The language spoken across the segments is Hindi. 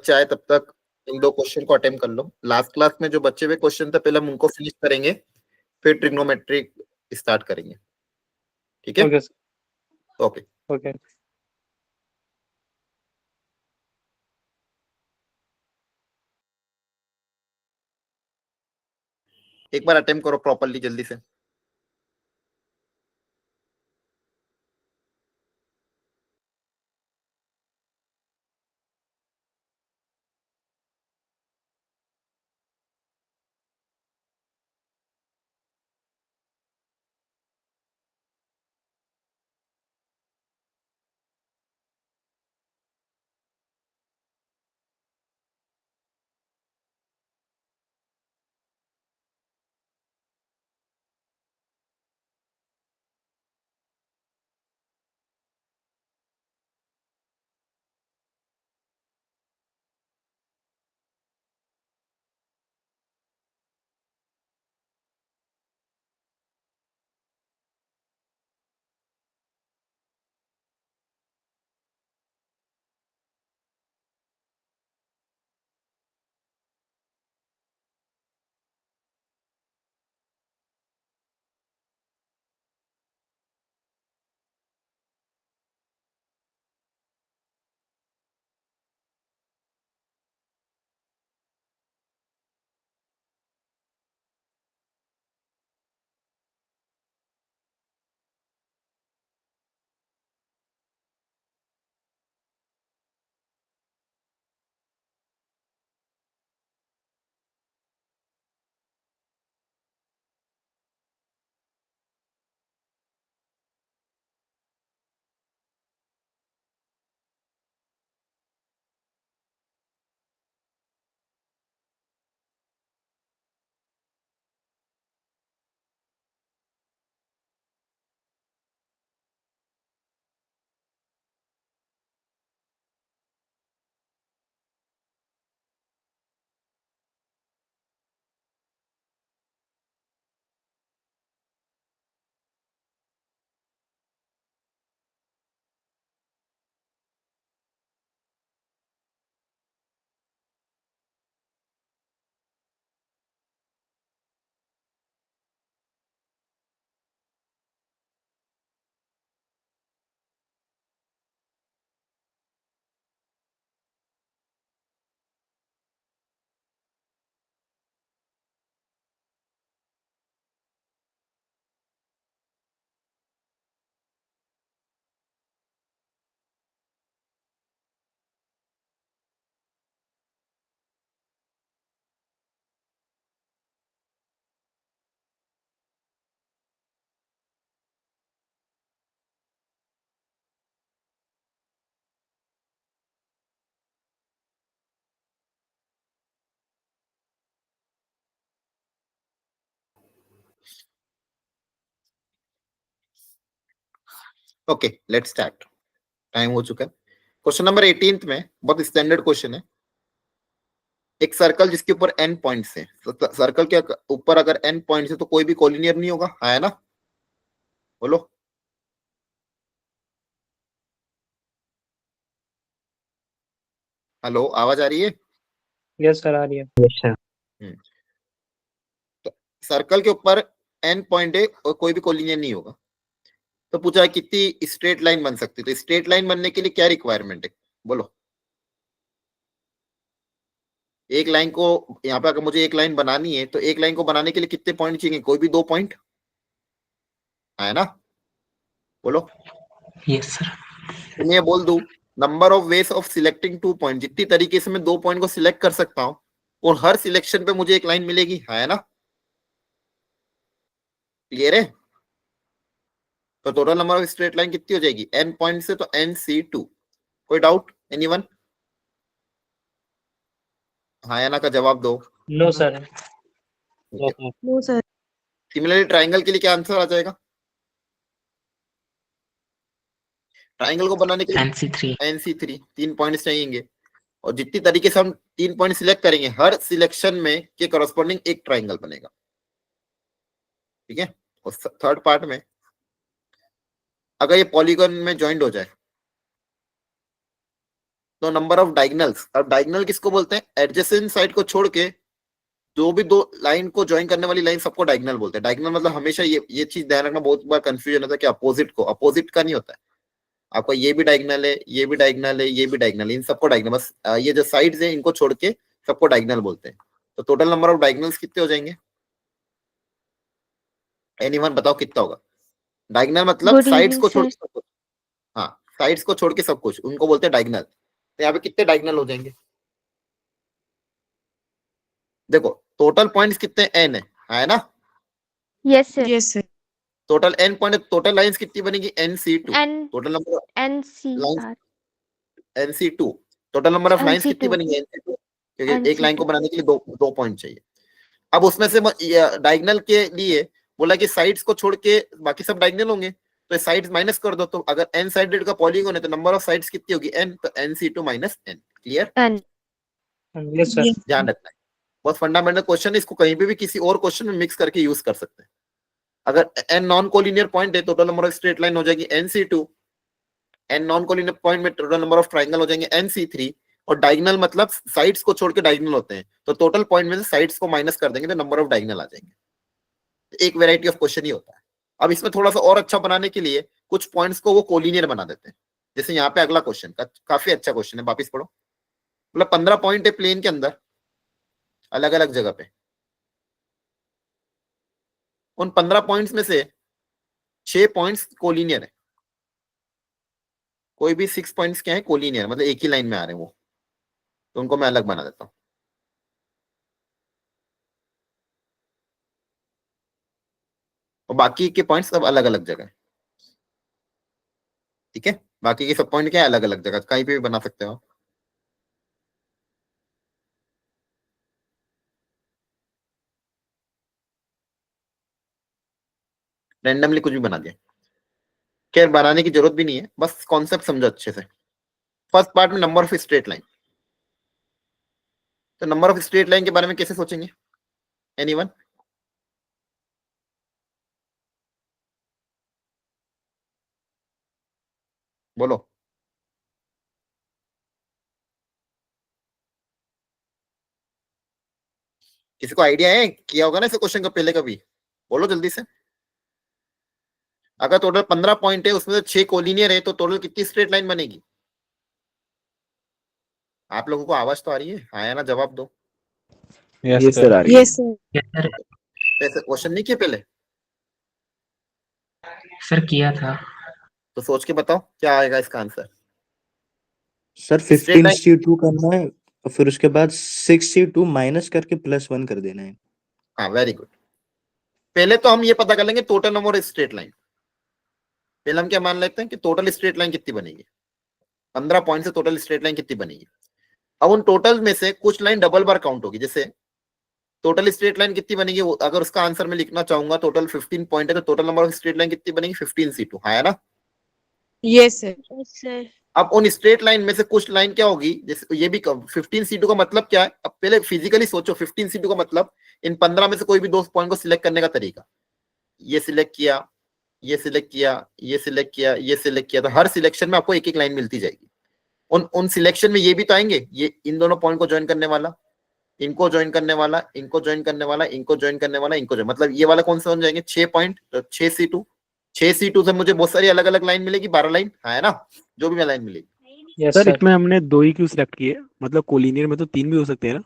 बच्चे आए तब तक इन 2 क्वेश्चन को अटेम्प्ट कर लो। लास्ट क्लास में जो बचे हुए क्वेश्चन थे पहले हम उनको फिनिश करेंगे, फिर ट्रिग्नोमेट्री स्टार्ट करेंगे। ठीक है? Okay sir. ओके। ओके। एक बार अटेम्प्ट करो प्रॉपर्ली जल्दी से। Okay, let's start. टाइम हो चुका है। क्वेश्चन नंबर 18 में बहुत स्टैंडर्ड क्वेश्चन है। एक सर्कल जिसके ऊपर n पॉइंट्स है, तो सर्कल के ऊपर अगर n पॉइंट्स है तो कोई भी कोलिनियर नहीं होगा, है ना? बोलो। हेलो, आवाज आ रही है? यस सर, आ रही है। Yes sir. तो सर्कल के ऊपर n पॉइंट है और कोई भी कोलिनियर नहीं होगा, तो पूछा है कितनी स्ट्रेट लाइन बन सकती है। तो स्ट्रेट लाइन बनने के लिए क्या रिक्वायरमेंट है, बोलो। एक लाइन को यहाँ पे अगर मुझे एक लाइन बनानी है तो एक लाइन को बनाने के लिए कितने पॉइंट चाहिए? कोई भी 2 पॉइंट, है ना? बोलो। Yes sir. तो मैं बोल दूं number of ways of selecting 2 point, जितनी तरीके से मैं 2 पॉइंट को सिलेक्ट कर सकता हूँ और हर सिलेक्शन पे मुझे एक लाइन मिलेगी, है ना? क्लियर है? तो total number of straight line कितनी हो जाएगी? n पॉइंट से तो NC2। कोई डाउट? एनीवन? हाँ या ना का जवाब दो। No sir. No sir. Similarly triangle के लिए क्या आंसर आ जाएगा? ट्राइंगल को बनाने के लिए NC3। NC3 3 पॉइंट्स चाहिए, और जितनी तरीके से हम 3 पॉइंट सिलेक्ट करेंगे हर सिलेक्शन में के करस्पॉन्डिंग एक ट्राइंगल बनेगा। ठीक है? और थर्ड पार्ट में अगर ये पॉलीगन में ज्वाइंट हो जाए, तो नंबर ऑफ डायगोनल्स, अब डायगोनल किसको बोलते हैं? एडजेसेंट साइड को छोड़ के जो भी दो लाइन को ज्वाइन करने वाली लाइन सबको डायगोनल बोलते हैं। डायगोनल मतलब हमेशा ये चीज ध्यान रखना, बहुत बार कंफ्यूजन होता है कि अपोजिट को, अपोजिट का नहीं होता है। आपका ये भी डायगोनल है, ये भी डायगोनल है, ये भी डायगोनल है, इन सबको डायगोनल, बस ये जो साइड्स है इनको छोड़ के सबको डायगोनल बोलते हैं। तो टोटल नंबर ऑफ डायगोनल्स कितने हो जाएंगे? एनीवन बताओ कितना होगा? डायगोनल मतलब गुड साइड्स इवनिंग को छोड़ सर। के सब कुछ। हाँ, साइड्स को छोड़ के सब कुछ, उनको बोलते हैं डायगोनल। तो यहाँ पे कितने डायगोनल हो जाएंगे? देखो टोटल पॉइंट्स कितने n है ना? Yes sir. Yes sir. Total n point, total lines कितनी बनेगी? NC2। N total number N C lines are NC2। Total number of lines कितनी NC2 बनेगी? NC2, क्योंकि एक लाइन को NC2 बनाने के लिए दो पॉइंट चाहिए। अब उसमें से डायगोनल के लिए बोला कि साइड्स को छोड़ के बाकी सब डायगोनल होंगे, तो साइड्स माइनस कर दो। तो अगर n साइडेड का पॉलीगॉन है तो नंबर ऑफ साइड्स कितनी होगी? n, तो NC2 minus n। Clear? N yes sir. ध्यान रखना है, बहुत फंडामेंटल क्वेश्चन है, इसको कहीं पे भी किसी और क्वेश्चन में मिक्स करके यूज कर सकते हैं। अगर n नॉन कोलिनियर पॉइंट है तो total number of straight line हो जाएगी NC2। n non collinear point में टोटल नंबर ऑफ ट्राइंगल हो जाएंगे NC3। और डायगोनल मतलब साइड्स को छोड़ के डायगोनल होते हैं, तो टोटल पॉइंट में से साइड्स को माइनस कर देंगे तो नंबर ऑफ डायगोनल आ जाएंगे। एक वेराइटी ऑफ क्वेश्चन ही होता है। अब इसमें थोड़ा सा और अच्छा बनाने के लिए कुछ पॉइंट्स को वो कोलिनियर बना देते हैं। जैसे यहाँ पे अगला क्वेश्चन काफी अच्छा क्वेश्चन है, वापिस पढ़ो। मतलब 15 पॉइंट है प्लेन के अंदर अलग अलग जगह पे। उन 15 पॉइंट्स में से 6 पॉइंट्स कोलिनियर है। कोई भी 6 पॉइंट्स क्या है? कोलिनियर, मतलब एक ही लाइन में आ रहे हैं वो, तो उनको मैं अलग बना देता हूं। और बाकी के पॉइंट्स सब अलग अलग जगह है। ठीक है, बाकी के सब पॉइंट क्या है? अलग अलग जगह, कहीं पे भी बना सकते हो। रैंडमली कुछ भी बना दिया, खैर बनाने की जरूरत भी नहीं है, बस कॉन्सेप्ट समझो अच्छे से। फर्स्ट पार्ट में नंबर ऑफ स्ट्रेट लाइन, तो नंबर ऑफ स्ट्रेट लाइन के बारे में कैसे सोचेंगे? एनीवन? बोलो। किसी को आइडिया है? किया होगा ना इस क्वेश्चन का पहले कभी? बोलो जल्दी से। अगर टोटल 15 पॉइंट है, उसमें से 6 कोलिनियर है, तो टोटल कितनी स्ट्रेट लाइन बनेगी? आप लोगों को आवाज तो आ रही है? आया ना? जवाब दो। यस सर आ रही है। Yes sir. ऐसे क्वेश्चन नहीं किए पहले? सर किया था। तो सोच के बताओ क्या आएगा इसका answer. Sir Straight line- 15C2 करना है और फिर उसके बाद 6C2 माइनस करके +1 कर देना है। हाँ, वेरी गुड। पहले तो हम ये पता कर लेंगे total number of straight line. पहले हम क्या मान लेते हैं कि टोटल स्ट्रेट लाइन कितनी बनेगी? 15 पॉइंट से टोटल स्ट्रेट लाइन कितनी बनेगी? अब उन टोटल में से कुछ लाइन डबल बार काउंट होगी। जैसे टोटल स्ट्रेट लाइन कितनी बनेगी, अगर उसका आंसर मैं लिखना चाहूंगा, टोटल 15 पॉइंट है तो total number of straight line कितनी बनेगी? 15C2 है ना? Yes sir. सर अब उन स्ट्रेट लाइन में से कुछ लाइन क्या होगी, जैसे ये भी 15C2 का मतलब क्या है? अब पहले फिजिकली सोचो, 15C2 का मतलब इन 15 में से कोई भी 2 पॉइंट को सिलेक्ट करने का तरीका। ये सिलेक्ट किया, ये सिलेक्ट किया, ये सिलेक्ट किया, ये सिलेक्ट किया, तो हर सिलेक्शन में आपको एक एक लाइन मिलती जाएगी। उन सिलेक्शन में ये भी तो आएंगे, ये इन दोनों पॉइंट को ज्वाइन करने वाला, इनको ज्वाइन करने वाला, इनको ज्वाइन करने वाला, इनको ज्वाइन करने वाला, इनको ज्वाइन, मतलब ये वाला कौन सा बन जाएंगे? 6 पॉइंट, तो 6C2 से मुझे बहुत सारी अलग अलग लाइन मिलेगी, 12 लाइन है ना? जो भी लाइन मिलेगी। Yes sir sir. इसमें हमने 2 ही क्यों सिलेक्ट किए? मतलब कोलिनियर में तो 3 भी हो सकते हैं ना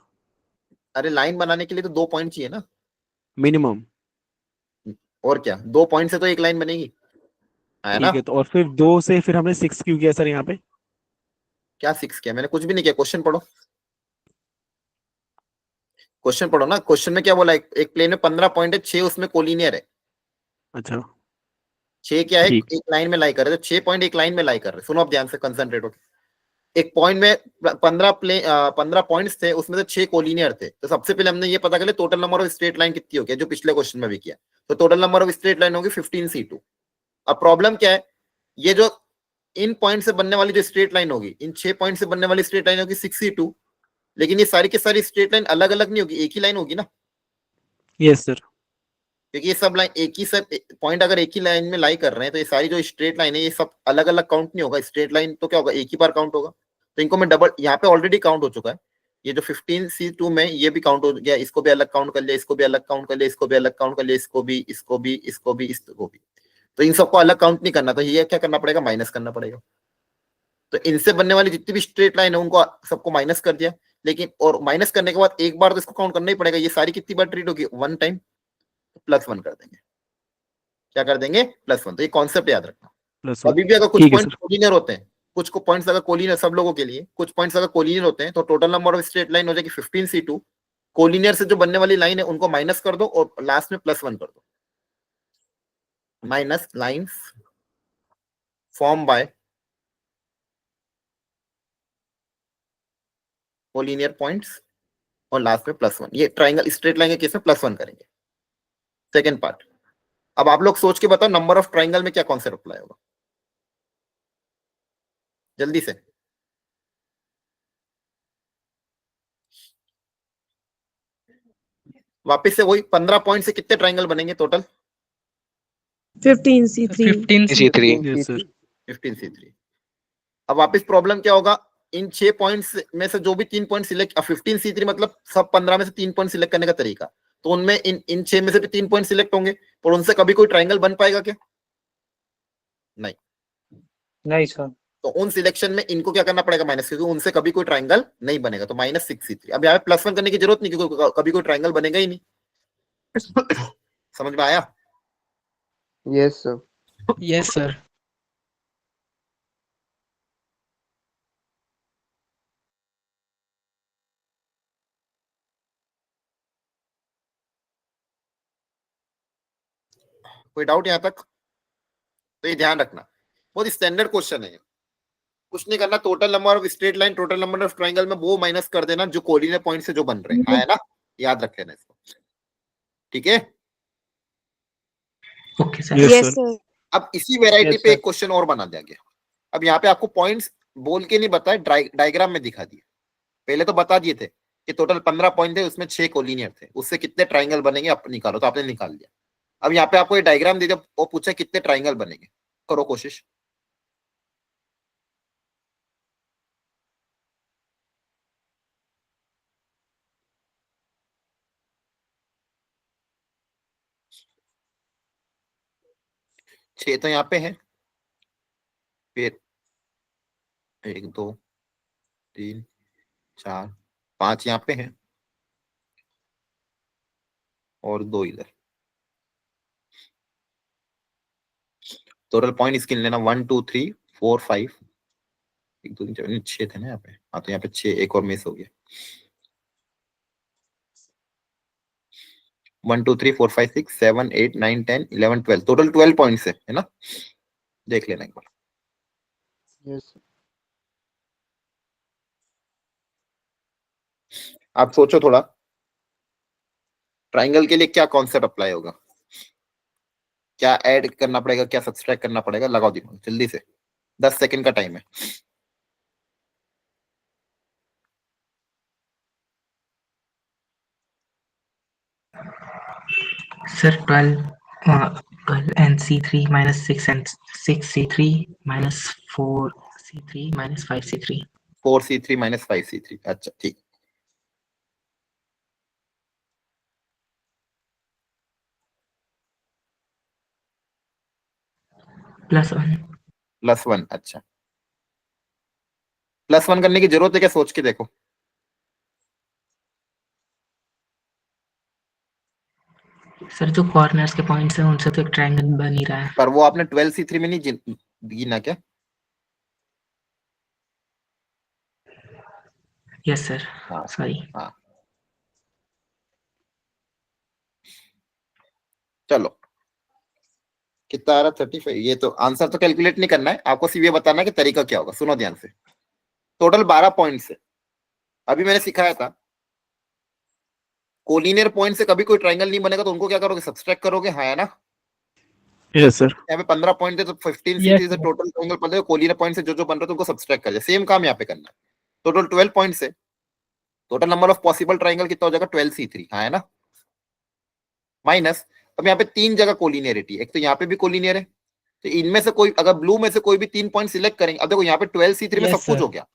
अरे लाइन बनाने के लिए तो 2 पॉइंट चाहिए ना, मिनिमम। और क्या, 2 पॉइंट से तो एक लाइन बनेगी, है ना? ठीक है, तो और फिर 2 से फिर हमने 6 क्यों किया सर यहाँ पे? क्या 6 किया? मैंने कुछ भी नहीं किया, क्वेश्चन पढ़ो। क्वेश्चन पढ़ो ना, क्वेश्चन में क्या बोला? एक प्लेन में 15 पॉइंट है, 6 उसमें कोलिनियर है। अच्छा 6 क्या है? ठीक। एक लाइन में लाई कर रहे हैं, 6 पॉइंट एक लाइन में लाई कर रहे हैं। सुनो अब ध्यान से, कंसंट्रेट होकर। एक पॉइंट में 15 पॉइंट्स थे, उसमें से 6 कोलिनियर थे। तो सबसे पहले हमने ये पता कर लिया total number of straight line कितनी होगी, जो पिछले क्वेश्चन में भी किया। तो total number of straight line होगी 15C2। अब प्रॉब्लम क्या है, ये जो इन पॉइंट से बनने वाली जो स्ट्रेट लाइन होगी, इन 6 पॉइंट से बनने वाली स्ट्रेट लाइन होगी 6C2, लेकिन ये सारी की सारी स्ट्रेट लाइन अलग अलग नहीं होगी, एक ही लाइन होगी ना, यस सर। क्योंकि ये सब लाइन एक ही, सब पॉइंट अगर एक ही लाइन में लाई कर रहे हैं, तो ये सारी जो स्ट्रेट लाइन है ये सब अलग अलग काउंट नहीं होगा। स्ट्रेट लाइन तो क्या होगा, एक ही बार काउंट होगा। तो इनको मैं डबल, यहाँ पे ऑलरेडी काउंट हो चुका है, ये जो 15C2 में ये भी काउंट हो गया, इसको भी अलग काउंट कर लिया, इसको भी अलग काउंट कर लिया, इसको भी अलग काउंट कर लिया, इसको भी, इसको भी, इसको भी, इसको भी। तो इन सबको अलग काउंट नहीं करना, तो ये क्या करना पड़ेगा, माइनस करना पड़ेगा। तो इनसे बनने वाली जितनी भी स्ट्रेट लाइन है उनको सबको माइनस कर दिया, लेकिन और माइनस करने के बाद एक बार तो इसको काउंट करना ही पड़ेगा, ये सारी कितनी बार ट्रीट होगी, 1 टाइम, +1 कर देंगे। क्या कर देंगे, +1। तो ये कॉन्सेप्ट याद रखना। +1 अभी भी अगर कुछ ठीक है पॉइंट सर। कोलिनियर होते हैं, कुछ को पॉइंट्स अगर कोलिनियर, सब लोगों के लिए कुछ पॉइंट्स अगर कोलिनियर होते हैं, तो total number of straight line हो जाएगी 15C2। कोलिनियर से जो बनने वाली लाइन है उनको माइनस कर दो और लास्ट में +1 कर दो। Minus lines form by collinear points और लास्ट में +1। ये ट्राइंगल स्ट्रेट लाइन के केस में +1 करेंगे। सेकेंड पार्ट, अब आप लोग सोच के बताओ नंबर ऑफ ट्राइंगल में क्या कॉन्सेप्ट अप्लाई होगा, जल्दी से। वापस से वही 15 पॉइंट से कितने ट्राइंगल बनेंगे total, 15C3 15C3 yes sir. 15C3। अब वापस प्रॉब्लम क्या होगा, इन 6 पॉइंट्स में से जो भी 3 पॉइंट सिलेक्ट, 15C3 मतलब सब 15 में से 3 पॉइंट सिलेक्ट करने का तरीका, तो उनमें इन 6 में से भी 3 पॉइंट सिलेक्ट होंगे, और उनसे कभी कोई ट्राइंगल बन पाएगा क्या, नहीं। नहीं सर। तो उन सिलेक्शन में इनको क्या करना पड़ेगा, माइनस, क्योंकि उनसे कभी कोई ट्राइंगल नहीं बनेगा, तो -6C3। अब यहाँ पे +1 करने की जरूरत नहीं, क्योंकि कभी कोई ट्राइंगल बनेगा ही नहीं। समझ में आया? Yes sir. Yes sir. कोई डाउट यहाँ तक? तो ये ध्यान रखना, बहुत स्टैंडर्ड क्वेश्चन है। कुछ नहीं करना, total number of straight line, total number of triangle में वो माइनस कर देना जो कोलिनियर पॉइंट से जो बन रहे हैं, है ना, याद रख लेना इसको, ठीक है। Okay sir. Yes yes sir. Sir. अब इसी वेराइटी Yes, पे sir. एक क्वेश्चन और बना दिया गया। अब यहाँ पे आपको पॉइंट्स बोल के नहीं बताए, डायग्राम में दिखा दिए। पहले तो बता दिए थे कि टोटल 15 पॉइंट थे, उसमें 6 कोलिनियर थे, उससे कितने ट्राइंगल बनेंगे आप निकालो, तो आपने निकाल दिया। अब यहाँ पे आपको ये डायग्राम दे दिया और पूछा कितने ट्राइंगल बनेंगे, करो कोशिश। छह तो यहाँ पे है, फिर 1 2 3 4 5 यहाँ पे है, और 2 इधर। टोटल पॉइंट इसके लेना 1 2 3 4 5, 1 2 3 4 6 थे ना यहाँ पे, हाँ तो यहाँ पे 6, एक और मिस हो गया। 1 2 3 4 5 6 7 8 9 10 11 12, टोटल 12 पॉइंट्स है ना, देख लेना एक बार। यस आप सोचो थोड़ा, ट्राइंगल के लिए क्या कॉन्सेप्ट अप्लाई होगा, क्या ऐड करना पड़ेगा, क्या सब्सट्रैक्ट करना पड़ेगा, लगाओ दिमाग जल्दी से, 10 सेकंड का टाइम है। Sir 12 and C3 minus 6 and 6C3 minus 4C3 minus 5C3 4C3 - 5C3, अच्छा ठीक। +1 +1, अच्छा। +1 करने की जरूरत है क्या, सोच के देखो। सर जो कॉर्नर्स के पॉइंट्स हैं उनसे तो एक ट्रायंगल बन ही रहा है। पर वो आपने 12C3 में नहीं गिना क्या? यस सर, हाँ सॉरी। हाँ, चलो कितना आ रहा, 35। ये तो आंसर तो कैलकुलेट नहीं करना है आपको, सिर्फ ये बताना है कि तरीका क्या होगा। सुनो ध्यान से, टोटल 12 पॉइंट्स है। अभी मैंने सिखाया था कोलिनियर पॉइंट से कभी कोई ट्राइंगल नहीं बनेगा, तो उनको क्या करोगे, सब्सट्रैक्ट करोगे, हाँ है ना। Yes sir. यहाँ पे 15 पॉइंट है, तो 15C3 से टोटल ट्राइंगल बने, कोलिनियर पॉइंट से जो जो बन रहा है उनको सब्सट्रैक्ट कर दिया। सेम काम यहाँ पे करना है। टोटल 12 पॉइंट से total number of possible triangle कितना हो जाएगा, 12C3, हाँ है ना, माइनस। अब यहाँ पे 3 जगह कोलिनियरिटी, एक तो यहाँ पे भी कोलिनियर है, तो इनमें से कोई अगर ब्लू में से कोई भी 3 पॉइंट सिलेक्ट करेंगे, अब देखो यहाँ पे 12C3 में सब कुछ हो गया,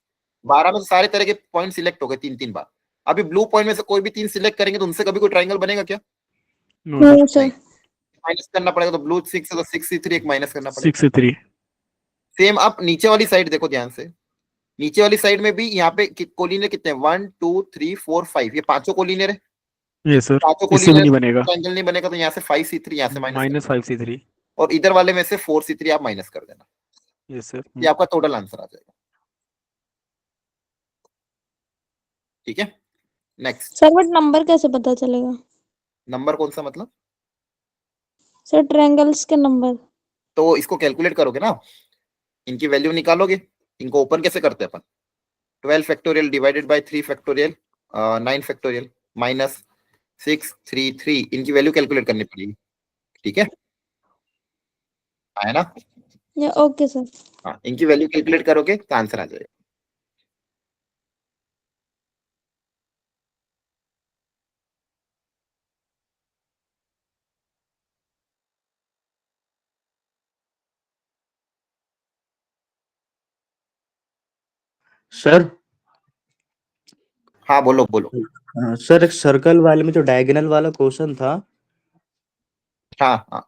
12 में से सारे तरह के पॉइंट सिलेक्ट हो गए 3-3 बार। अभी ब्लू पॉइंट में से कोई भी 3 सिलेक्ट करेंगे तो उनसे कभी कोई ट्रायंगल बनेगा क्या? No sir. No sir. Minus करना पड़ेगा, तो ब्लू 6 है तो 6C3 एक माइनस करना पड़ेगा। 6 से 3। सेम आप नीचे वाली साइड देखो ध्यान से, नीचे वाली साइड में भी यहाँ पे कोलिनियर कितने हैं? 1 2 3 4 5, ये पांचों कोलिनियर है। ये सर पांचों इससे भी नहीं कोलिनियर बनेगा। ट्रायंगल नहीं बनेगा, तो यहाँ से 5C3 यहाँ से माइनस -5C3। और इधर वाले में से 4C3 आप माइनस कर देना। ये सर। ये आपका टोटल आंसर आ जाएगा। ठीक है, नेक्स्ट। सर बट नंबर कैसे पता चलेगा? नंबर कौन सा मतलब? सर ट्रायंगल्स के नंबर। तो इसको कैलकुलेट करोगे ना, इनकी वैल्यू निकालोगे। इनको ओपन कैसे करते हैं अपन? 12 factorial divided by 3 factorial 9 factorial minus 6 3 3, इनकी वैल्यू कैलकुलेट करनी पड़ेगी। ठीक है, आया ना? या ओके सर। हाँ, इनकी वैल्यू कैलकुलेट करोगे तो आंसर आ जाएगा। सर हाँ बोलो बोलो। सर एक सर्कल वाले में जो डायगोनल वाला क्वेश्चन था हाँ हाँ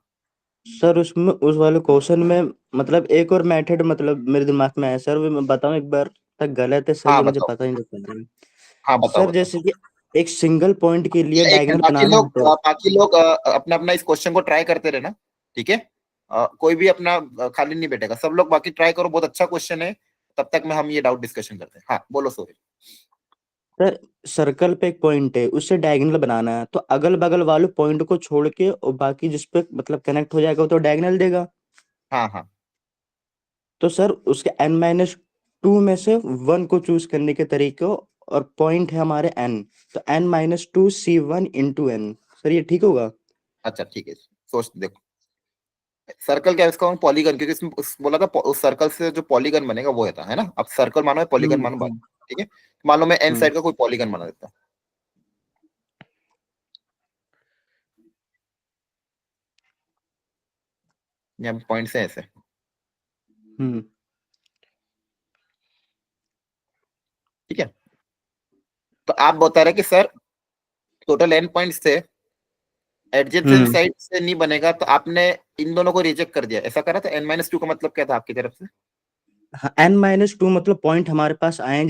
सर, उसमें उस वाले क्वेश्चन में मतलब एक और मेथड मतलब मेरे दिमाग में है सर, वो मैं बताऊं एक बार तक गलत है सही हाँ है मुझे बताओ। पता ही नहीं चल रहा है। हाँ बताओ सर बताओ। जैसे कि एक सिंगल पॉइंट के लिए एक डायगोनल बाकी बनाना है लोग तो अपना अपना इस क्वेश्चन को ट्राई करते रहना। ठीक है, कोई भी अपना खाली नहीं बैठेगा, सब लोग बाकी ट्राई करो, बहुत अच्छा क्वेश्चन है। तब तक में हम ये डाउट डिस्कशन करते हैं। हाँ बोलो सोहेल। सर सर्कल पे एक पॉइंट है, उससे डायगोनल बनाना है तो अगल बगल वाले पॉइंट को छोड़ के और बाकी जिस पे मतलब कनेक्ट हो जाएगा वो तो डायगोनल देगा। हाँ हाँ तो सर उसके n-2 में से 1 को चूज करने के तरीके और पॉइंट है हमारे n, तो n-2 C1 into n। Sir ये ठीक होगा? अच्छा ठीक है, सोच देखो। सर्कल क्या है इसका? पॉलीगन, क्योंकि इसमें बोला था उस सर्कल से जो पॉलीगन बनेगा वो है ना। अब सर्कल मानो है, पॉलीगन मानो बात। ठीक है, मान लो मैं एन साइड का कोई पॉलीगन बना देता हूँ। यहाँ पॉइंट है ऐसे। हम्म ठीक है, तो आप बता रहे कि सर टोटल एन पॉइंट से एडजेसेंट साइड से नहीं बनेगा, तो आपने इन दोनों को रिजेक्ट कर दिया, ऐसा करा था? n-2 का मतलब क्या था आपकी तरफ से? हाँ, n-2 मतलब पॉइंट हमारे पास आए हैं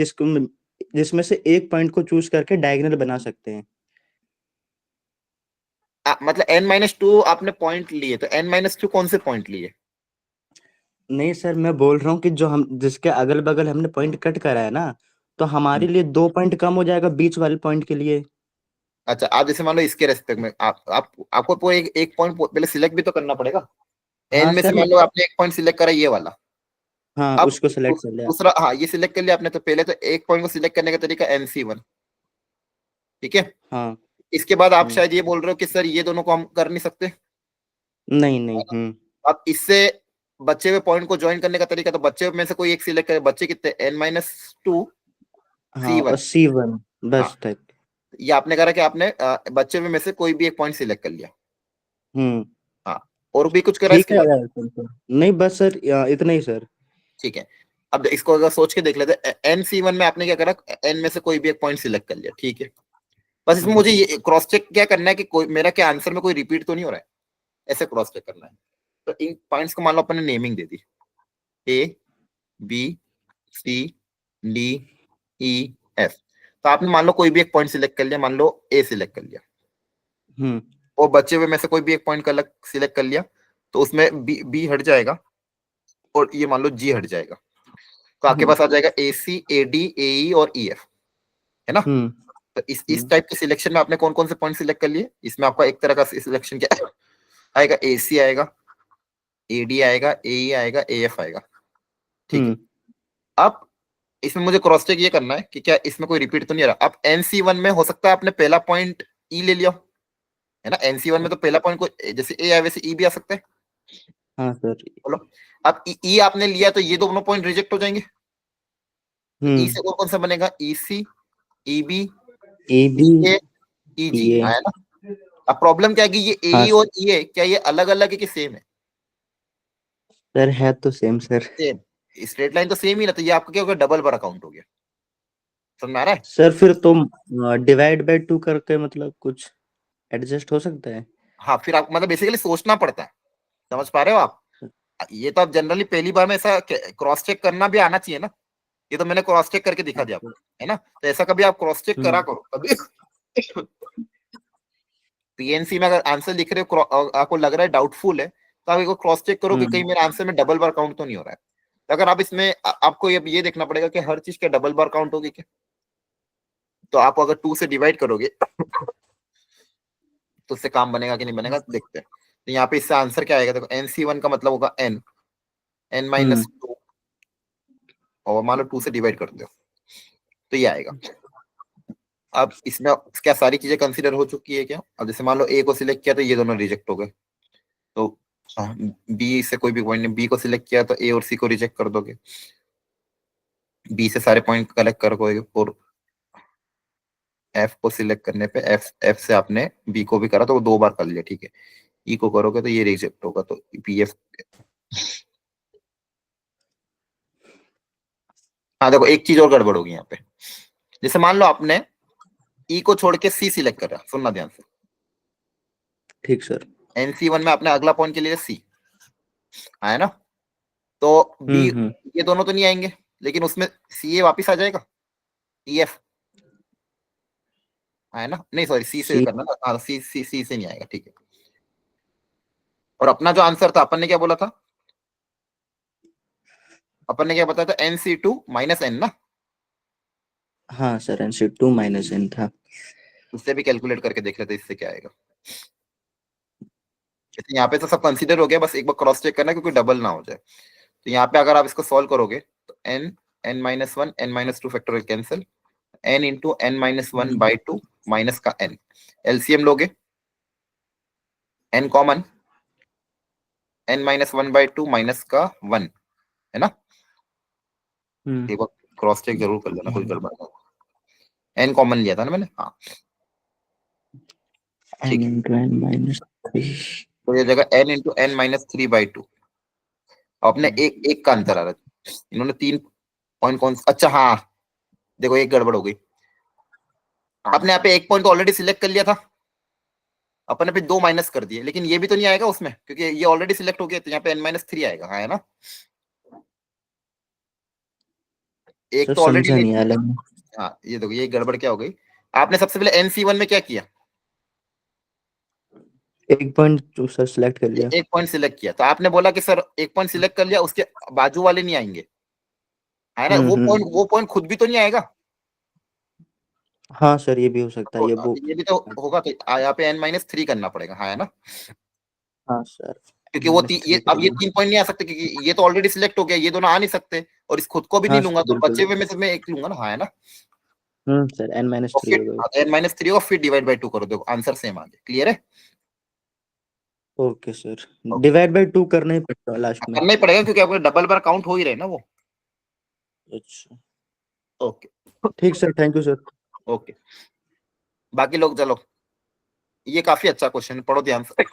जिसमें से एक पॉइंट को चूज करके डायगोनल बना सकते हैं। मतलब n-2 आपने पॉइंट लिए, तो n-2 कौन से पॉइंट लिए? नहीं सर, मैं बोल रहा हूँ कि जो हम जिसके अगल बगल हमने पॉइंट कट करा है ना, तो हमारे लिए 2 पॉइंट कम हो जाएगा बीच वाले पॉइंट के लिए। अच्छा, आप जैसे मान लो इसके रेस्पेक्ट में आपको पूरे एक पॉइंट पहले सिलेक्ट भी तो करना पड़ेगा। एन हाँ में से सर मान लो आपने एक पॉइंट सिलेक्ट करा ये वाला। हाँ अब उसको सेलेक्ट कर लिया। दूसरा, हाँ ये सिलेक्ट कर लिया आपने, तो पहले तो एक पॉइंट को सिलेक्ट करने का तरीका NC1। ठीक है, हाँ इसके बाद आप हम्म, शायद ये बोल रहे हो कि सर ये दोनों को हम कर नहीं सकते। नहीं नहीं अब इससे बच्चे हुए पॉइंट को ज्वाइन करने का तरीका, तो बच्चे में से कोई एक सिलेक्ट करे। बच्चे कितने? n-2 हाँ और C1। C1 हाँ, बस तक। ये आपने करा कि आपने बच्चे में से कोई भी एक पॉइंट सिलेक्ट कर लिया। हम्म हाँ, और भी कुछ करा ठीक इसके है बाद? यार, नहीं बस सर इतना ही सर। ठीक है, अब इसको अगर सोच के देख लेते, NC1 में आपने क्या करा? n में से कोई भी एक पॉइंट सिलेक्ट कर लिया। ठीक है, बस इसमें मुझे ये क्रॉस चेक क्या करना है कि कोई मेरा क्या आंसर में कोई रिपीट तो नहीं हो रहा है, ऐसे क्रॉस चेक करना है। तो इन पॉइंट्स को मान लो अपन ने naming they the, A B C D E F। तो आपने मान लो कोई भी एक पॉइंट सिलेक्ट कर लिया, मान लो A सिलेक्ट कर लिया, और बचे हुए में से कोई भी एक पॉइंट अलग सिलेक्ट कर लिया, तो उसमें B हट जाएगा और ये मान लो G हट जाएगा। तो आपके पास आ जाएगा AC AD AE और EF, है ना? तो इस टाइप के सिलेक्शन में आपने कौन कौन से पॉइंट सिलेक्ट कर लिए? इसमें आपका एक तरह का सिलेक्शन क्या आएगा? AC आएगा, AD आएगा, AE आएगा, AF आएगा। ठीक है, अब इसमें मुझे क्रॉस चेक ये करना है कि क्या इसमें कोई रिपीट तो नहीं आ रहा। अब NC1 में हो सकता है आपने पहला पॉइंट E ले लिया, है ना? NC1 में तो पहला पॉइंट को जैसे A आए वैसे E भी आ सकता है। हाँ सर। बोलो, अब E आपने लिया तो ये दोनों पॉइंट रिजेक्ट हो जाएंगे। तो E से कौन सा बनेगा? EC EB AB EA EG EA। आया ना? अब प्रॉब्लम क्या है कि ये हाँ AE और EA क्या ये अलग अलग है कि सेम है? सर है तो same sir. Same. Straight line तो सेम ही ना, तो ये आपका क्या हो गया? डबल बार अकाउंट हो गया। समझ में आ रहा है? सर फिर तुम डिवाइड बाय 2 करके मतलब कुछ एडजस्ट हो सकता है? हाँ, फिर आप मतलब बेसिकली सोचना पड़ता है, समझ पा रहे हो आप? ये तो आप जनरली पहली बार में ऐसा क्रॉस चेक करना भी आना चाहिए ना, ये तो मैंने क्रॉस चेक करके दिखा दिया आपको, है ना? तो ऐसा कभी आप क्रॉस चेक करा करो कभी। पीएनसी में अगर आंसर लिख रहे हो आपको लग रहा है डाउटफुल है, तो आप एक क्रॉस चेक करो कि कहीं मेरे आंसर में डबल बार काउंट तो नहीं हो रहा है। तो अगर आप इसमें आपको ये देखना पड़ेगा कि हर चीज के डबल बार काउंट होगी क्या। तो आप अगर 2 से डिवाइड करोगे तो उससे काम बनेगा कि नहीं बनेगा, देखते हैं। तो यहाँ पे इससे आंसर क्या आएगा, देखो NC1 का मतलब होगा n-2, और मान लो 2 से डिवाइड कर दो तो ये आएगा। अब इसमें क्या सारी चीजें कंसीडर हो चुकी है क्या? अब जैसे मान लो A को सिलेक्ट किया तो ये दोनों रिजेक्ट हो गए, तो B से कोई भी पॉइंट नहीं, B को सिलेक्ट किया तो A और C को रिजेक्ट कर दोगे, B से सारे पॉइंट कलेक्ट करोगे, और F को सिलेक्ट करने पे F से आपने B को भी करा तो वो 2 बार कर लिया, ठीक है। E को करोगे तो ये रिजेक्ट होगा, तो PF। हाँ देखो एक चीज और गड़बड़ होगी यहाँ पे, जैसे मान लो आपने E को छोड़ के C सिलेक्ट करा, सुनना ध्यान से, ठीक सर। NC1 में आपने अगला पॉइंट के लिए C आया ना, तो B ये दोनों तो नहीं आएंगे, लेकिन उसमें CA वापिस आ जाएगा, EF आया ना, नहीं सॉरी C से करना ना, हाँ C से नहीं आएगा, ठीक है। और अपना जो आंसर था अपन ने क्या बोला था, अपन ने क्या बताया था, NC2 माइनस N ना। हाँ सर NC2 माइनस N था। उससे भी कैलकुलेट करके देख लेते इससे क्या आएगा। यहाँ पे तो सब कंसीडर हो गया, बस एक बार क्रॉस चेक करना क्योंकि डबल ना हो जाए। तो यहाँ पे अगर आप इसको सॉल्व करोगे तो n-1 n-2 factorial cancel, n into n-1/2 minus का n, एलसीएम लोगे n कॉमन, n-1/2 माइनस का 1, है ना। एक बार क्रॉस चेक जरूर कर लेना, कोई गड़बड़ ना हो। n कॉमन लिया था ना मैंने, हाँ ठीक है। तो ये जगह n इंटू n-3/2, अपने एक का अंतर आ रहा है, इन्होंने 3 पॉइंट कौन, अच्छा हाँ देखो एक गड़बड़ हो गई, आपने यहाँ पे एक पॉइंट ऑलरेडी सिलेक्ट कर लिया था, अपन ने फिर 2 माइनस कर दिए, लेकिन ये भी तो नहीं आएगा उसमें क्योंकि ये ऑलरेडी सिलेक्ट हो गया, तो यहाँ पे n-3 आएगा, हाँ है ना। एक तो ऑलरेडी समझा नहीं अलग। हाँ ये देखो ये गड़बड़ क्या हो गई, आपने सबसे पहले NC1 में क्या किया, एक पॉइंट सर सिलेक्ट कर लिया। एक पॉइंट सिलेक्ट किया, तो आपने बोला कि सर एक पॉइंट सिलेक्ट कर लिया, उसके बाजू वाले नहीं आएंगे, है ना। वो पॉइंट खुद भी तो नहीं आएगा। हाँ सर ये भी हो सकता है, तो ये ये भी तो होगा, तो यहाँ पे n-3 करना पड़ेगा, हाँ है ना, हाँ सर क्योंकि वो ये अब ये 3 पॉइंट नहीं आ सकते क्योंकि ये तो ऑलरेडी सिलेक्ट हो गया, ये दोनों आ नहीं सकते, और इस खुद को भी नहीं हाँ लूंगा, सर तो बिल्कुल। बचे हुए में से मैं एक लूंगा ना, हाँ है ना। सर n-3 हो गए। n-3 और फिर डिवाइड बाय 2 करो, देखो आंसर सेम आ गया, क्लियर है। ओके सर, डिवाइड बाय 2 करना ही पड़ता है लास्ट में। करना ही पड़ेगा क्योंकि आपको डबल बार काउंट हो ही रहे ना वो। अच्छा ओके ठीक sir, thank you sir. Okay, बाकी लोग चलो, ये काफी अच्छा क्वेश्चन है, पढ़ो ध्यान से।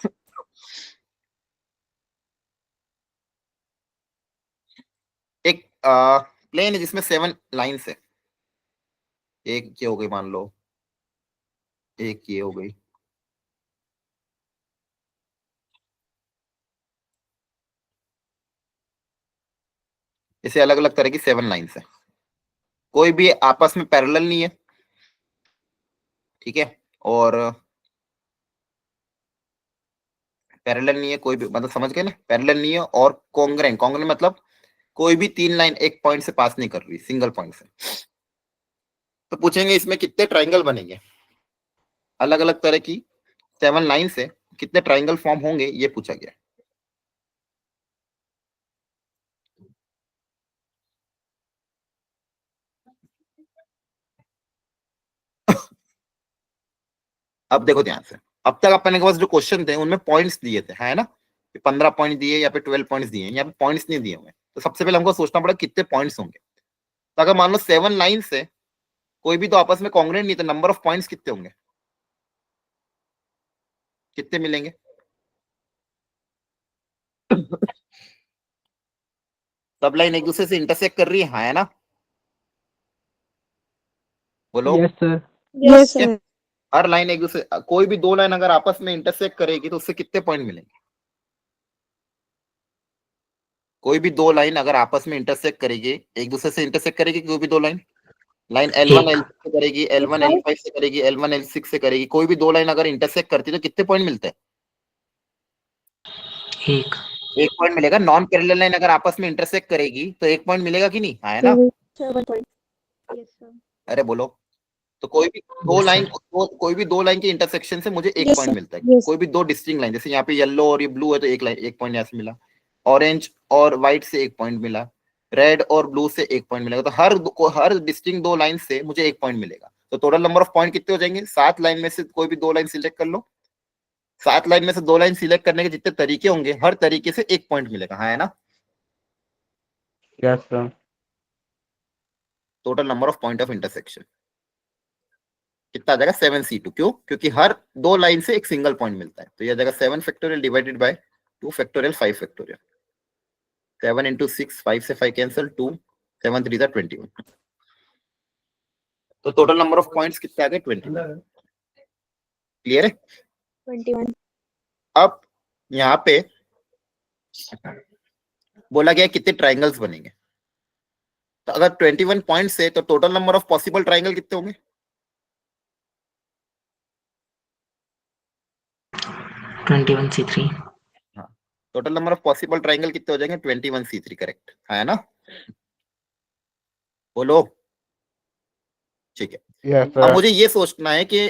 एक प्लेन है जिसमें 7 लाइन्स है, एक ये हो गई मान लो, एक ये हो गई, इसे अलग अलग तरह की 7 लाइन्स है, कोई भी आपस में पैरेलल नहीं है, ठीक है, और पैरेलल नहीं है कोई भी, मतलब समझ गए ना, पैरेलल नहीं है, और कॉन्ग्रेंट, कॉन्ग्रेंट मतलब कोई भी 3 लाइन एक पॉइंट से पास नहीं कर रही, सिंगल पॉइंट से। तो पूछेंगे इसमें कितने ट्राइंगल बनेंगे, अलग अलग तरह की 7 लाइन से कितने ट्राइंगल फॉर्म होंगे ये पूछा गया। अब देखो ध्यान से, अब तक अपने के पास जो क्वेश्चन थे उनमें पॉइंट्स दिए थे, है ना, 15 पॉइंट दिए या फिर 12 पॉइंट्स दिए, यहाँ पे पॉइंट्स नहीं दिए हुए, तो सबसे पहले हमको सोचना पड़ा कितने पॉइंट्स होंगे। तो अगर मान लो 7 लाइन से कोई भी तो आपस में कॉन्ग्रेंट नहीं, तो नंबर ऑफ पॉइंट्स कितने होंगे, कितने मिलेंगे। सब लाइन एक दूसरे से इंटरसेक्ट कर रही है, हाँ है ना, बोलो। Yes sir. Yes sir. हर लाइन एक दूसरे, कोई भी दो लाइन अगर आपस में इंटरसेक्ट करेगी तो उससे कितने पॉइंट मिलेंगे? कोई भी दो लाइन अगर आपस में इंटरसेक्ट करेगी, एक दूसरे से इंटरसेक्ट करेगी, कोई भी दो लाइन, लाइन L1 एक L2 से करेगी, L1 L5 से करेगी, L1 L6 से करेगी, कोई भी दो लाइन अगर इंटरसेक्ट करती है तो कितने पॉइंट मिलते हैं? एक एक पॉइंट मिलेगा। नॉन पैरेलल लाइन अगर आपस में इंटरसेक्ट करेगी तो एक पॉइंट मिलेगा कि नहीं? हाँ, है ना? 7 पॉइंट। Yes sir. अरे बोलो। तो कोई भी दो यस लाइन, सर कोई भी दो लाइन के इंटरसेक्शन से मुझे एक यस पॉइंट सर। मिलता है। यस। कोई भी दो डिस्टिंक्ट लाइन, जैसे यहाँ पे येलो और ये ब्लू है तो एक लाइन, एक पॉइंट यहाँ से मिला। ऑरेंज और व्हाइट से एक पॉइंट मिला, रेड और ब्लू से एक पॉइंट मिलेगा। तो हर डिस्टिंक्ट दो लाइन से मुझे एक पॉइंट मिलेगा। तो टोटल नंबर ऑफ पॉइंट कितने हो जाएंगे? 7 लाइन में से कोई भी दो लाइन सिलेक्ट कर लो। 7 लाइन में से दो लाइन सिलेक्ट करने के जितने तरीके होंगे, हर तरीके से एक पॉइंट मिलेगा। हाँ, है ना? Yes, sir. Total number of point of intersection कितना आ जाएगा? 7C2। क्यों? क्योंकि हर दो लाइन से एक सिंगल पॉइंट मिलता है। तो यह जाएगा 7 factorial divided by 2 factorial 5 factorial. 7 into 6, 5 से 5 कैंसिल, 2, 7 3 21। तो टोटल नंबर ऑफ पॉइंट्स कितने आ गए? 21। क्लियर है? 21। अब यहाँ पे बोला गया है कितने ट्राइंगल्स बनेंगे। तो अगर 21 पॉइंट्स है तो total number of possible triangle कितने होंगे? 21C3 हाँ, total number of possible triangle कितने हो जाएंगे? 21C3। करेक्ट है ना? बोलो। ठीक है। Yes, अब sir. मुझे ये सोचना है कि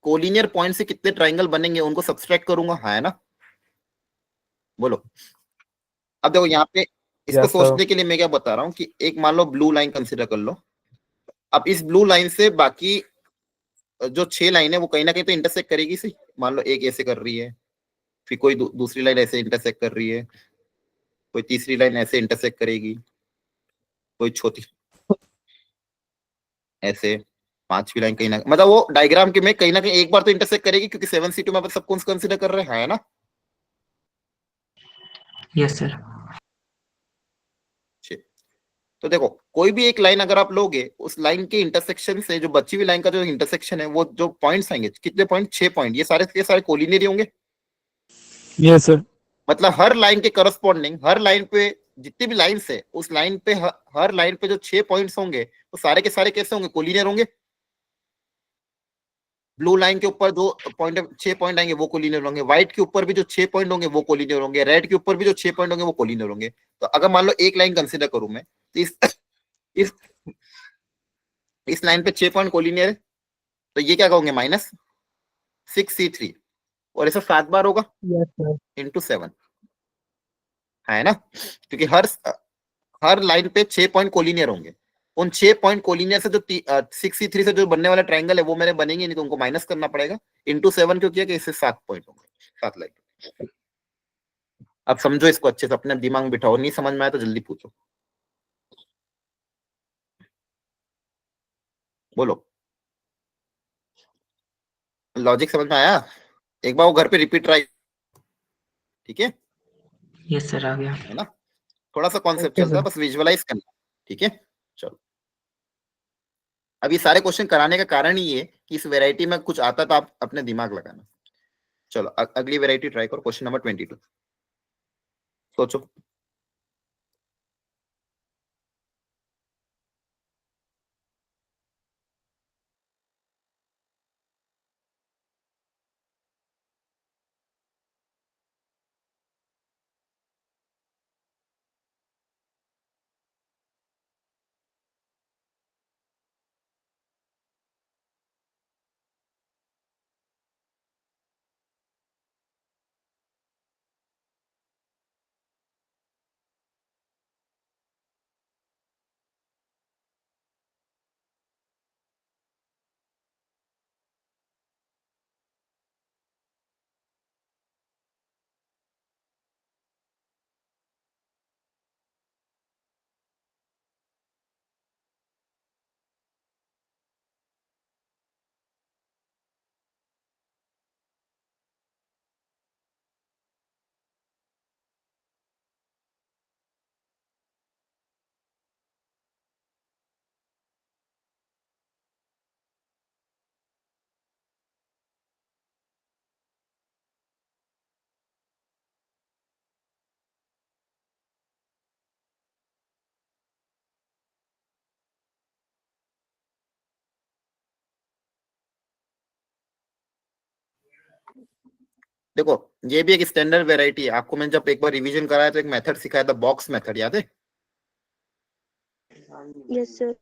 कोलिनियर पॉइंट से कितने ट्राइंगल बनेंगे, उनको सब्सट्रैक्ट करूंगा। हाँ, है ना? बोलो। अब देखो यहाँ पे, इसको Yes, sir. सोचने के लिए मैं क्या बता रहा हूँ कि एक मान लो ब्लू लाइन कंसिडर कर लो। अब इस ब्लू लाइन से बाकी जो 6 लाइन है वो कहीं ना कहीं तो इंटरसेक्ट करेगी। सही, मान लो एक ऐसे कर रही है, फिर कोई दूसरी लाइन ऐसे इंटरसेक्ट कर रही है, कोई तीसरी लाइन ऐसे इंटरसेक्ट करेगी, कोई छोटी ऐसे, पांचवी लाइन कहीं ना, मतलब वो डायग्राम के में कहीं ना कहीं एक बार तो इंटरसेक्ट करेगी, क्योंकि 7C2 में अपन सब कौन कंसिडर कर रहे हैं। है ना? यस सर ठीक। तो देखो, कोई भी एक लाइन अगर आप लोगे, उस लाइन के इंटरसेक्शन से जो बची हुई लाइन का जो इंटरसेक्शन है, वो जो पॉइंट्स आएंगे, कितने पॉइंट? 6 पॉइंट। ये सारे कोलिनियर होंगे। Yes sir. मतलब हर लाइन के करस्पॉन्डिंग, हर लाइन पे जितनी भी लाइंस है, उस लाइन पे हर लाइन पे जो 6 पॉइंट्स होंगे, वो सारे के सारे कैसे होंगे? कोलिनियर होंगे। ब्लू लाइन के ऊपर जो पॉइंट 6 पॉइंट आएंगे वो कोलिनियर होंगे, व्हाइट के ऊपर भी जो 6 पॉइंट होंगे वो कोलिनियर होंगे, रेड के ऊपर भी जो 6 पॉइंट होंगे वो कोलिनियर होंगे। तो अगर मान लो एक लाइन कंसिडर करूं मैं, तो इस इस लाइन पे 6 पॉइंट कोलिनियर है, तो ये क्या कहोगे? -6C3। और ऐसा 7 बार होगा यस सर। इंटू 7। है ना? क्योंकि हर लाइन पे 6 पॉइंट कोलिनियर होंगे। उन 6 पॉइंट कोलिनियर से जो 6C3 से जो बनने वाला ट्राइंगल है वो मेरे बनेंगे नहीं, तो उनको माइनस करना पड़ेगा। इंटू 7 क्यों किया? कि इससे 7 पॉइंट होंगे, 7 लाइन। अब समझो इसको अच्छे से, अपने दिमाग में बिठाओ। नहीं समझ में आया तो जल्दी पूछो। बोलो। लॉजिक समझ में आया? एक बार वो घर पे रिपीट ट्राई। ठीक है? यस सर आ गया है ना? थोड़ा सा कॉन्सेप्ट ओके चलता है, सर। बस विजुअलाइज करना। ठीक है? चलो। अब ये सारे क्वेश्चन कराने का कारण ही है कि इस वैरायटी में कुछ आता तो आप अपने दिमाग लगाना। चलो अगली वैरायटी ट्राई करो। Question number 22। सोचो। देखो ये भी एक स्टैंडर्ड वेराइटी है, आपको मैंने जब एक बार रिवीजन कराया तो एक मेथड सिखाया था, बॉक्स मेथड, याद है? Yes sir.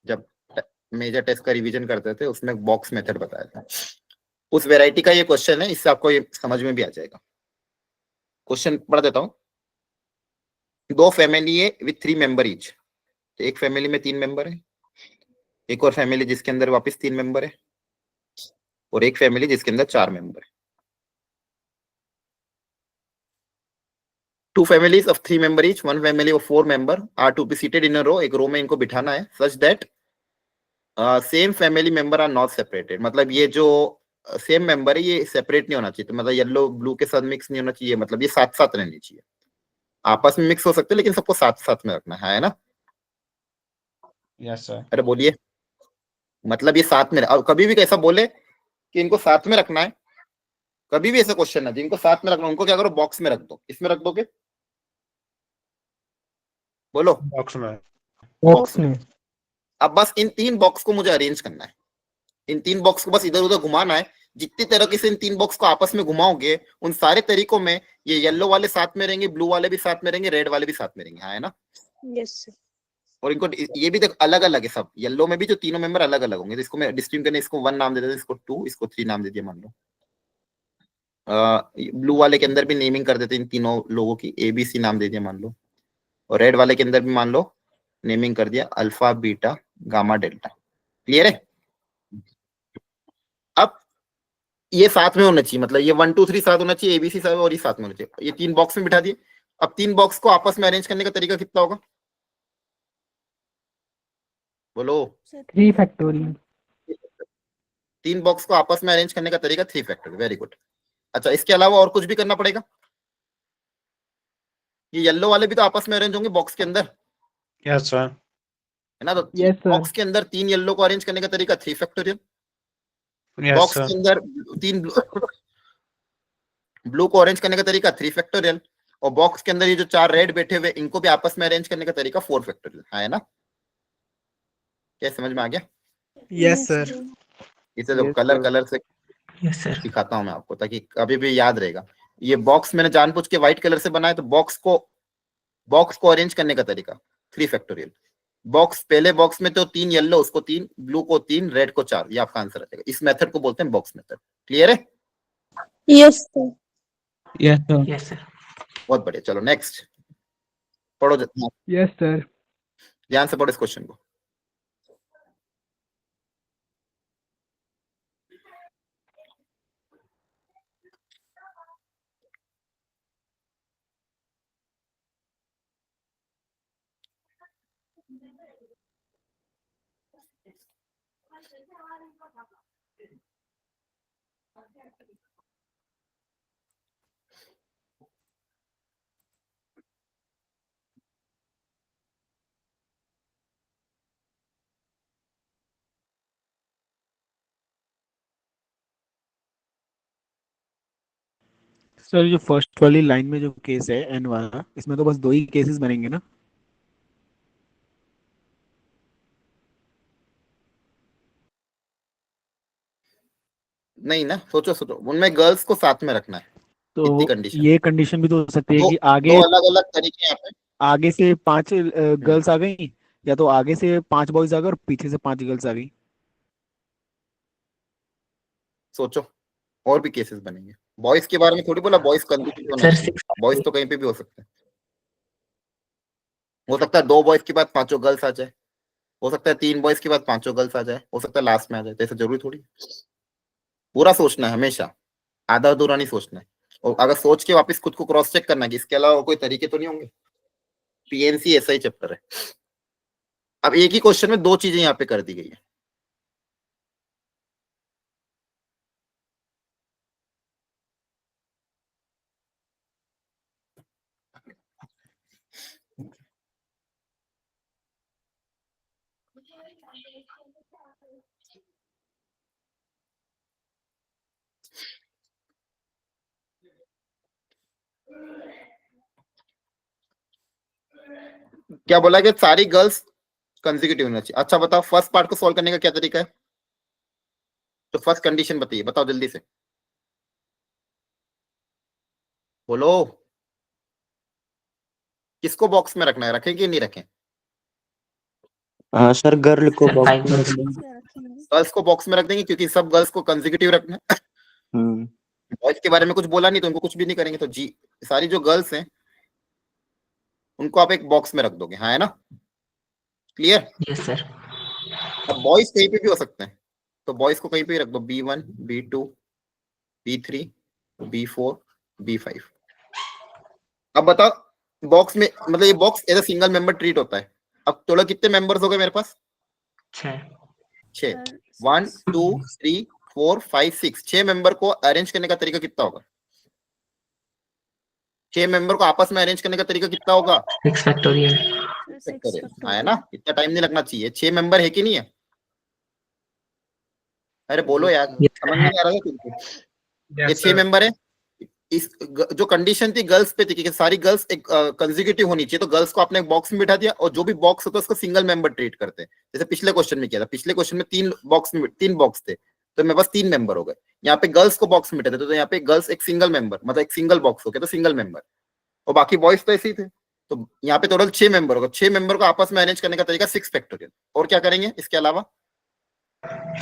जब मेजर टेस्ट का रिवीजन करते थे उसमें बॉक्स मेथड बताया था, उस वेराइटी का ये क्वेश्चन है, इससे आपको ये समझ में भी आ जाएगा। क्वेश्चन पढ़ देता हूँ। दो फैमिली है विथ 3 मेंबर ईच, तो एक फैमिली में 3 मेंबर है, एक और फैमिली जिसके अंदर वापस 3 मेंबर है, और एक फैमिली जिसके अंदर 4 मेंबर है। Two families of 3 member each, one family of 4 member are to be seated in a row, एक रो में इनको बिठाना है, such that same family member are not separated. मतलब ये जो सेम मेंबर है ये सेपरेट नहीं होना चाहिए, तो मतलब येलो ब्लू के साथ मिक्स नहीं होना चाहिए, मतलब ये साथ साथ रहनी चाहिए। आपस में मिक्स हो सकते हैं लेकिन सबको साथ साथ में रखना है ना? Yes sir. अरे बोलिए, मतलब ये साथ में, और कभी भी कैसा बोले कि इनको साथ में रखना है, कभी भी ऐसा क्वेश्चन है जिनको साथ में रखना है, उनको क्या करो, बॉक्स में रख दो। इसमें रख दोगे? बोलो। बॉक्स में। बॉक्स में। अब बस इन 3 बॉक्स को मुझे अरेंज करना है, इन 3 बॉक्स को बस इधर उधर घुमाना है। जितनी तरीके से इन 3 बॉक्स को आपस में घुमाओगे उन सारे तरीकों में ये येलो वाले साथ में रहेंगे, ब्लू वाले भी साथ में रहेंगे, रेड वाले भी साथ में रहेंगे, हाँ है ना? Yes sir. और इनको ये भी देख अलग अलग है सब, येलो में भी जो तीनों मेंबर अलग अलग होंगे, तो इसको मैं डिस्टिंग करने, इसको 1 नाम दे देता हूं, इसको 2, इसको 3 नाम दे दिया मान लो। ब्लू वाले के अंदर भी नेमिंग कर देते हैं इन तीनों लोगों की, ABC नाम दे दिया मान लो, और रेड वाले के अंदर भी मान लो नेमिंग कर दिया alpha beta gamma delta. Clear है? अब ये साथ में होना चाहिए, मतलब ये 1 2 3 साथ होना चाहिए, ABC साथ और ये साथ में होना चाहिए। ये 3 बॉक्स में बिठा दिए। अब 3 बॉक्स को आपस में अरेंज करने का तरीका कितना होगा? बोलो। 3 फैक्टोरियल। 3 बॉक्स को आपस में अरेंज करने का तरीका 3 फैक्टर। Very good. अच्छा, इसके अलावा और कुछ भी करना पड़ेगा? ये येलो वाले भी तो आपस में अरेंज होंगे बॉक्स के अंदर, यस सर। है ना? तो यस सर। बॉक्स के अंदर 3 येलो को अरेंज करने का तरीका 3 फैक्टोरियल। Yes box sir. के अंदर 3 ब्लू को अरेंज करने का तरीका 3 फैक्टोरियल, और बॉक्स के अंदर ये जो 4 रेड बैठे हुए इनको भी आपस में अरेंज करने का तरीका 4 फैक्टोरियल, है ना? क्या समझ में आ गया? Yes sir. इसे जो कलर कलर से यस सर। सिखाता हूं मैं आपको ताकि कभी भी याद रहेगा। ये बॉक्स मैंने जानबूझ के व्हाइट कलर से बनाया, तो बॉक्स को अरेंज करने का तरीका 3 फैक्टोरियल। बॉक्स, पहले बॉक्स में तो 3 येलो, उसको 3, ब्लू को 3, रेड को 4, ये आपका आंसर रहेगा। इस मेथड को बोलते हैं बॉक्स मेथड। क्लियर है? Yes sir. Yes sir. Yes sir. बहुत बढ़िया, चलो नेक्स्ट पढ़ो, यस सर। ध्यान से पढ़ो इस क्वेश्चन को। सर जो फर्स्ट वाली लाइन में जो केस है एन वाला, इसमें तो बस 2 ही केसेस बनेंगे ना? नहीं ना, सोचो सोचो, उनमें गर्ल्स को साथ में रखना है, इतनी तो कंडीशन। ये कंडीशन भी तो हो सकती है दो कि दो अलग अलग तरीके हैं यहाँ पे। आगे से 5 गर्ल्स आ गई, या तो आगे से 5 बॉयज आ गए और पीछे से 5 गर्ल्स आ गई। सोचो, और भी केसेस बनेंगे। बॉयज के बारे में थोड़ी बोला बॉयज कंडीशन होना सर चाहिए, बॉयज तो कहीं पे भी हो सकते हैं। हो सकता है 2 बॉयज के बाद 5 गर्ल्स आ जाए, हो सकता है 3 बॉयज के बाद 5 गर्ल्स आ जाए, हो सकता है लास्ट में आ जाए, तो ऐसा जरूरी थोड़ी। पूरा सोचना है हमेशा, आधा अधूरा नहीं सोचना है। और अगर सोच के वापस खुद को क्रॉस चेक करना है कि इसके अलावा कोई तरीके तो नहीं होंगे। PNC ऐसा ही चैप्टर है। अब एक ही क्वेश्चन में 2 चीजें यहाँ पे कर दी गई है। क्या बोला कि सारी गर्ल्स कंसेक्यूटिव होना चाहिए। अच्छा बताओ, फर्स्ट पार्ट को सॉल्व करने का क्या तरीका है? तो फर्स्ट कंडीशन बताइए, बताओ जल्दी से। बोलो, किसको बॉक्स में रखना है, रखें कि नहीं रखें? हाँ सर, गर्ल को सर बॉक्स 5 में रख गर्ल्स देंगे। गर्ल्स को बॉक्स में रख देंगे क्योंकि सब गर्ल्स को कंसेक्यूटिव रखना है। हम्म। बॉयज के बारे में कुछ बोला नहीं तो उनको कुछ भी नहीं करेंगे, तो जी सारी जो गर्ल्स हैं उनको आप एक बॉक्स में रख दोगे, हाँ है ना? क्लियर? Yes sir. अब बॉयज कहीं पे भी हो सकते हैं, तो बॉयज को कहीं पे भी रख दो, B1 B2 B3 B4 B5। अब बताओ बॉक्स में, मतलब ये box as a single member treat होता है। अब टोटल कितने मेंबर्स हो गए मेरे पास? 6। 6। 1 2 3 4 5 6, 6 मेंबर को अरेंज करने का तरीका कितना होगा? 6 मेंबर को आपस में अरेंज करने का तरीका कितना होगा? 6 फैक्टोरियल। फैक्टोरियल, हाँ है ना? इतना टाइम नहीं लगना चाहिए। 6 मेंबर है कि नहीं है? अरे बोलो यार, यस समझ सर में है। नहीं आ रहा है तुमको? ये 6 मेंबर है। जो कंडीशन थी गर्ल्स पे थी कि सारी गर्ल्स एक कंसेक्यूटिव होनी चाहिए, तो गर्ल्स को आपने एक बॉक्स में बिठा दिया, और जो भी बॉक्स होता है उसको सिंगल मेंबर ट्रीट करते हैं। जैसे पिछले क्वेश्चन में किया था, पिछले क्वेश्चन में 3 बॉक्स थे, तो मेरे पास 3 मेंबर हो गए। यहाँ पे गर्ल्स को बॉक्स में बिठा देते तो यहाँ पे गर्ल्स एक सिंगल मेंबर, मतलब एक सिंगल बॉक्स हो गया, तो सिंगल मेंबर, और बाकी बॉयज तो ऐसे ही थे। तो यहाँ पे टोटल 6 मेंबर होगा। 6 मेंबर को आपस में अरेंज करने का तरीका 6 फैक्टोरियल। और क्या करेंगे इसके अलावा?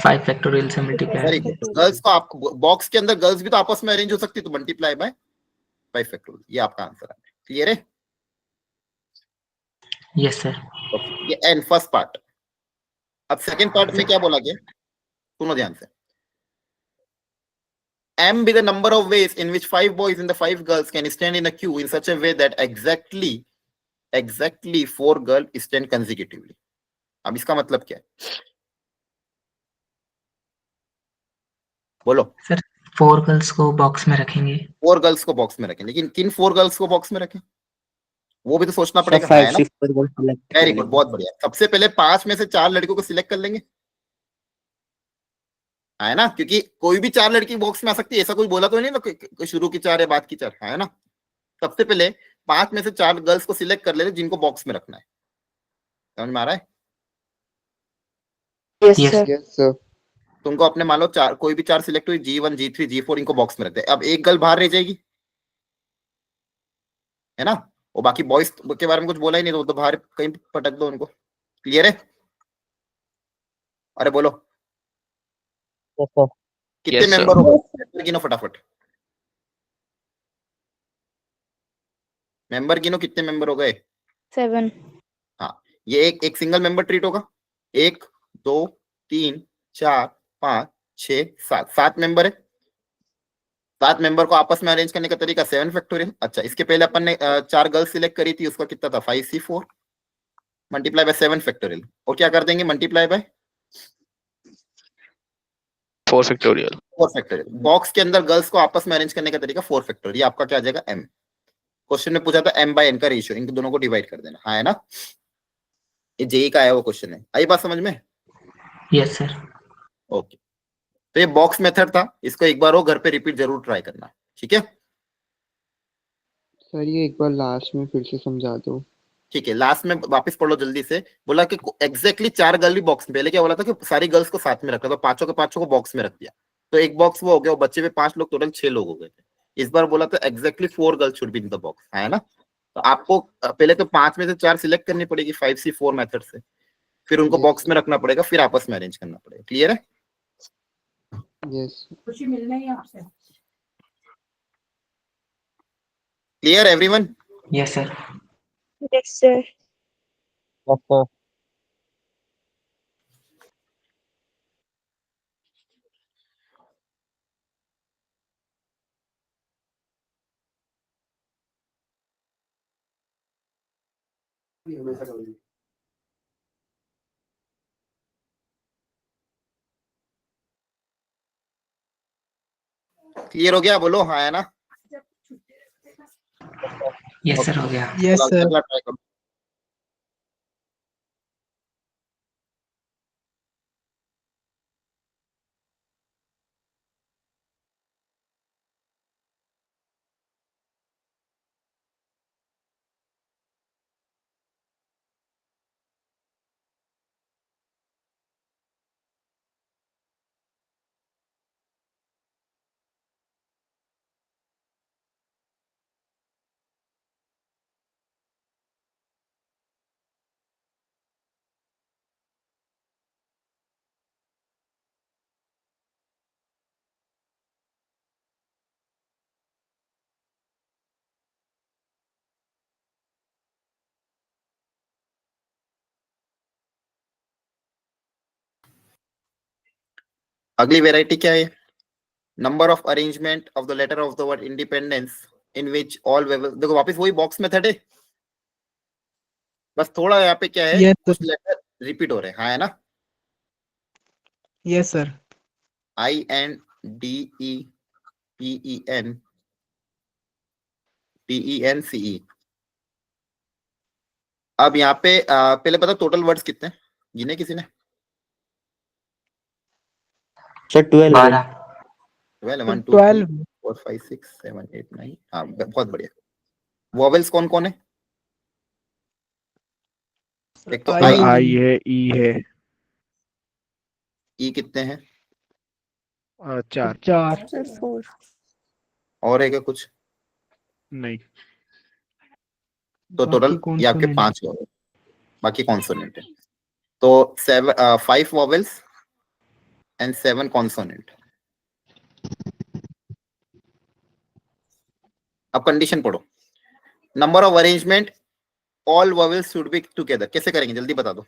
5 फैक्टोरियल से वेरी मल्टीप्लाई। गुड। गर्ल्स को आप बॉक्स के अंदर गर्ल्स भी तो आपस में अरेंज हो सकती है, तो मल्टीप्लाई बाय 5 फैक्टोरियल। ये आपका आंसर है। क्लियर है? Yes sir. ओके, ये एन फर्स्ट पार्ट। अब सेकंड पार्ट में क्या बोला गया, सुनो ध्यान से। M be the number of ways in which 5 boys and the 5 girls can stand in a queue in such a way that exactly 4 girls stand consecutively. अब इसका मतलब क्या है, बोलो? सर 4 गर्ल्स को बॉक्स में रखेंगे। 4 गर्ल्स को बॉक्स में रखें, लेकिन किन 4 गर्ल्स को बॉक्स में रखें वो भी तो सोचना सर पड़ेगा, हाँ है 5 ना? 6 पर सिलेक्ट वेरी गुड, करेंगे। बहुत बढ़िया। सबसे पहले 5 में से 4 लड़कियों को सिलेक्ट कर लेंगे, है ना? क्योंकि कोई भी 4 लड़की बॉक्स में आ सकती है, ऐसा कोई बोला तो नहीं ना शुरू की 4 या बाद की 4, है ना? सबसे पहले 5 में से 4 गर्ल्स को सिलेक्ट कर लेते जिनको बॉक्स में रखना है। समझ में आ रहा है? Yes sir. तुमको अपने मान लो 4, कोई भी 4 सिलेक्ट हुई, G1 G3 G4, इनको बॉक्स में रखते हैं। अब एक गर्ल बाहर रह जाएगी, है ना? और बाकी बॉयज के बारे में कुछ बोला ही नहीं, तो बाहर कहीं पटक दो उनको। क्लियर है? अरे बोलो, कितने मेंबर हो गए? मेंबर गिनो फटाफट, मेंबर गिनो, कितने मेंबर हो गए? 7 हाँ, ये एक सिंगल मेंबर ट्रीट होगा। 1 2 3 4 5 6 7, 7 मेंबर है। 7 मेंबर को आपस में अरेंज करने का तरीका 7 फैक्टोरियल। अच्छा, इसके पहले अपन ने 4 गर्ल्स सिलेक्ट करी थी, उसका कितना था? 5C4 multiply by 7 factorial. और क्या कर देंगे multiply by 4 factorial. 4 factorial. Box के अंदर गर्ल्स को आपस में अरेंज करने का तरीका 4 फैक्टोरियल। ये आपका क्या आ जाएगा? M। क्वेश्चन में पूछा था M/N का रेशियो, इन दोनों को डिवाइड कर देना, हाँ है ना? ये जेई का आया हुआ क्वेश्चन है। आई बात समझ में? Yes sir. ओके, तो ये बॉक्स मेथड था, इसको एक बार वो घर पे रिपीट जरूर ट्राई करना, ठीक है? सर ये एक बार लास्ट में फिर से समझा दो। ठीक है, लास्ट में वापस पढ़ लो जल्दी से। बोला कि एग्जैक्टली 4 गर्ल भी बॉक्स में, पहले क्या बोला था कि सारी गर्ल्स को साथ में रखा, तो पांचों के पांचों को बॉक्स में रख दिया, तो एक बॉक्स वो हो गया। बच्चे में 5 लोग, टोटल 6 लोग हो गए थे। इस बार बोला था exactly 4 girls should be in the box, है ना? तो आपको पहले तो 5 में से 4 सिलेक्ट करनी पड़ेगी 5C4 मेथड से, फिर उनको यस बॉक्स में रखना पड़ेगा, फिर आपस में अरेंज करना पड़ेगा। क्लियर है? Yes clear everyone? Yes sir. Yes, sir. Clear हो गया? बोलो हाँ है ना? यस सर हो गया। Yes sir. अगला ट्राई करो। अगली वेराइटी क्या है? Number of arrangement of the letter of the word independence in which all vowel, देखो वापस वही बॉक्स मेथड है, बस थोड़ा यहाँ पे क्या है, Yes, कुछ लेटर रिपीट हो रहे हैं, हाँ है ना? yes, sir. INDEPENCE। अब यहाँ पे पहले पता टोटल वर्ड्स कितने हैं? गिने किसी ने? सर 12 है। 12। 12, 1 2 3 12. 4 5 6 7 8 9। हाँ बहुत बढ़िया। वॉवेल्स कौन कौन है? एक तो I आई, है, E है, ई कितने हैं? 4. Sir, 4. और है क्या कुछ? नहीं. तो टोटल ये आपके 5 हो गए, बाकी कॉन्सोनेंट है। तो 5 वॉवेल्स एंड 7 कॉन्सोनेंट। अब कंडीशन पढ़ो। Number of arrangement all vowels should be together. कैसे करेंगे जल्दी बता दो,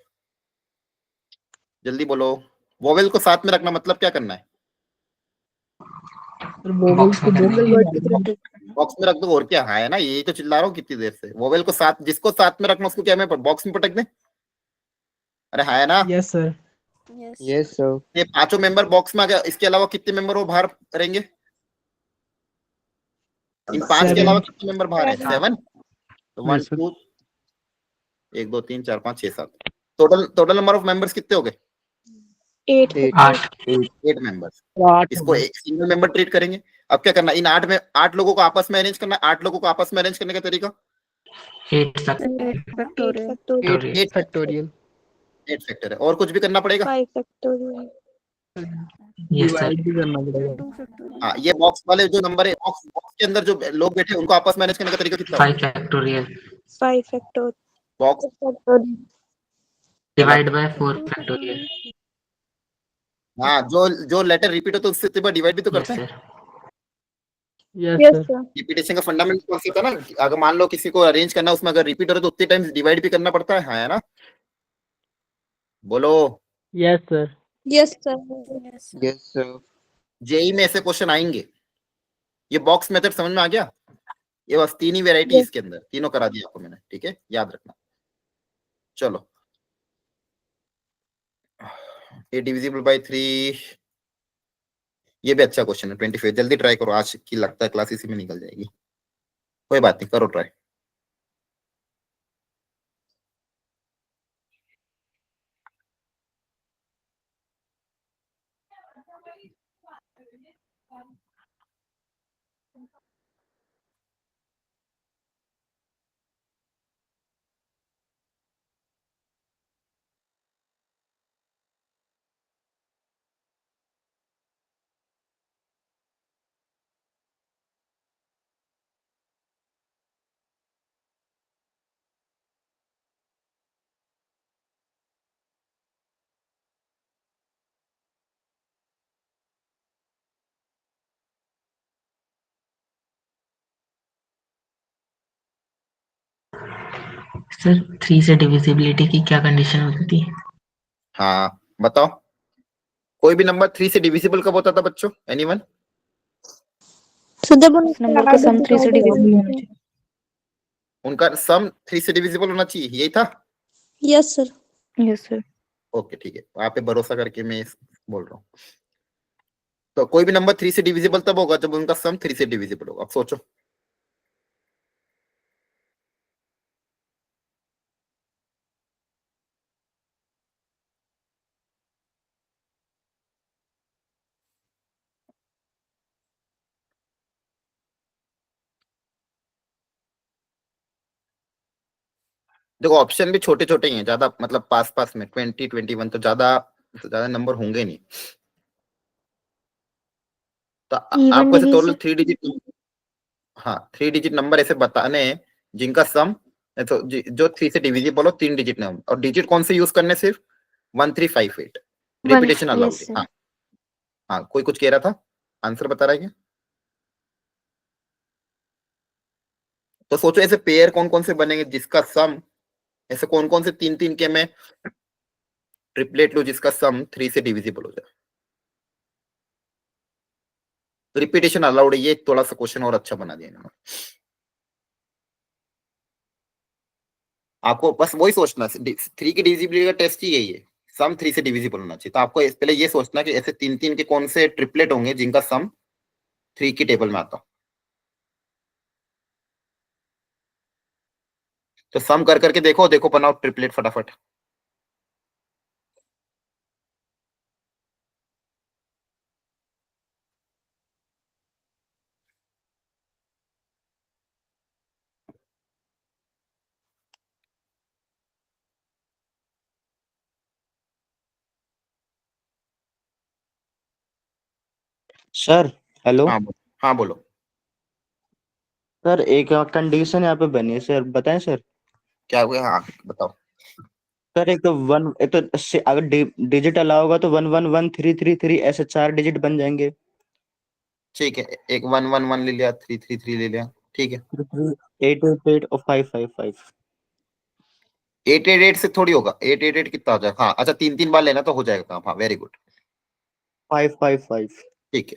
जल्दी बोलो। वॉवेल को साथ में रखना मतलब क्या करना है? बॉक्स में करने Single के word repeat. बॉक्स में रख दो, और क्या है ना, यही तो चिल्ला रहा हूँ कितनी देर से। वोवेल को साथ, जिसको साथ में रखना उसको क्या मैं बॉक्स में पटक दे? अरे है ना? Yes, sir. Yes. Yes, sir. ये पांचों मेंबर बॉक्स में आ गया, इसके अलावा कितने मेंबर वो बाहर रहेंगे? इन 5 के 7. अलावा कितने मेंबर बाहर है? 7। तो 1 Yes, sir. 2 1 2 3 4 5 6 7। Total number of members कितने हो गए? 8. 8। 8 मेंबर्स। इसको एक सिंगल मेंबर ट्रीट करेंगे। अब क्या करना, इन 8 में 8 लोगों को आपस में अरेंज करना है। 8 लोगों को आपस में अरेंज करने का तरीका 8 Factorial. फैक्टोरियल। 8 factorial. 8 फैक्टर है। और कुछ भी करना पड़ेगा? 5 factorial. Yes sir. Divide भी करना पड़ेगा. 2 factorial. हाँ, ये बॉक्स वाले जो नंबर है, बॉक्स के अंदर जो लोग बैठे हैं उनको आपस में मैनेज करने का तरीका कितना? 5 factorial 5 factorial. Box Factorial. Divide by 4 factorial. हाँ, जो लेटर रिपीट हो तो उससे डिवाइड भी तो यस करते हैं। Sir. Yes, Yes, sir. sir. Repetition का फंडामेंटल कॉन्सेप्ट है ना, अगर मान लो किसी को अरेंज करना है, उसमें अगर रिपीट हो रहा है तो उतने टाइम्स डिवाइड भी करना पड़ता है, हाँ है ना? बोलो। Yes, sir. Yes, sir. Yes. Yes, sir. JEE में ऐसे क्वेश्चन आएंगे। ये बॉक्स मेथड समझ में आ गया? ये बस 3 ही वेराइटी Yes. इसके अंदर, तीनों करा दिया आपको मैंने, ठीक है, याद रखना। चलो, ए डिविजिबल बाय 3, ये भी अच्छा क्वेश्चन है। 25 जल्दी ट्राई करो, आज की लगता है क्लास इसी में निकल जाएगी। कोई बात नहीं, करो ट्राई। सर 3 से डिविजिबिलिटी की क्या कंडीशन होती थी? हाँ बताओ, कोई भी नंबर 3 से डिविजिबल कब होता था बच्चों? एनीवन? So जब नंबर का सम 3 से डिविजिबल होना चाहिए. उनका सम 3 से डिविजिबल होना चाहिए, यही था? Yes, sir. Yes, sir. Okay ठीक है, आप पे भरोसा करके मैं बोल रहा हूँ। तो कोई भी नंबर 3 से डिविजिबल तब होगा जब उनका सम 3 से डिविजिबल होगा। अब सोचो, देखो ऑप्शन भी छोटे छोटे ही हैं, ज्यादा मतलब पास पास में 20 21 तो ज्यादा नंबर होंगे नहीं। तो Even आपको ऐसे टोटल division. 3 डिजिट, हाँ 3 डिजिट नंबर ऐसे बताने हैं जिनका सम तो जो 3 से डिविजिबल हो, 3 डिजिट नंबर। और डिजिट कौन से यूज करने? सिर्फ 1358। रिपीटेशन अलाउड Yes, है। sir. हाँ हाँ, कोई कुछ कह रहा था, आंसर बता रहा है क्या? तो सोचो ऐसे पेयर कौन कौन से बनेंगे जिसका सम, ऐसे कौन कौन से 3 3 के मैं ट्रिपलेट लो जिसका सम 3 से डिविजिबल हो जाए। रिपीटेशन अलाउड है, ये थोड़ा सा क्वेश्चन और अच्छा बना दिया इन्होंने। आपको बस वही सोचना, 3 की डिविजिबिलिटी का टेस्ट ही यही है, सम 3 से डिविजिबल होना चाहिए। तो आपको पहले ये सोचना कि ऐसे 3 के कौन से ट्रिपलेट होंगे जिनका सम 3 की टेबल में आता। तो सम कर करके देखो, देखो बनाओ ट्रिपलेट फटाफट। सर हेलो हाँ हाँ बोलो। सर, एक कंडीशन यहाँ पे बनी है सर, बताएं सर। क्या हुआ, हाँ बताओ। सर एक तो अगर डिजिट अलाउ होगा तो 111333 ऐसे 4 डिजिट बन जाएंगे। ठीक है, एक 111 ले लिया, 333 ले लिया, ठीक है। 888 और 555। 888 से थोड़ी होगा, 888 कितना हो जाएगा, हाँ अच्छा 3 बार लेना तो हो जाएगा काम, हाँ वेरी गुड, 555। ठीक है।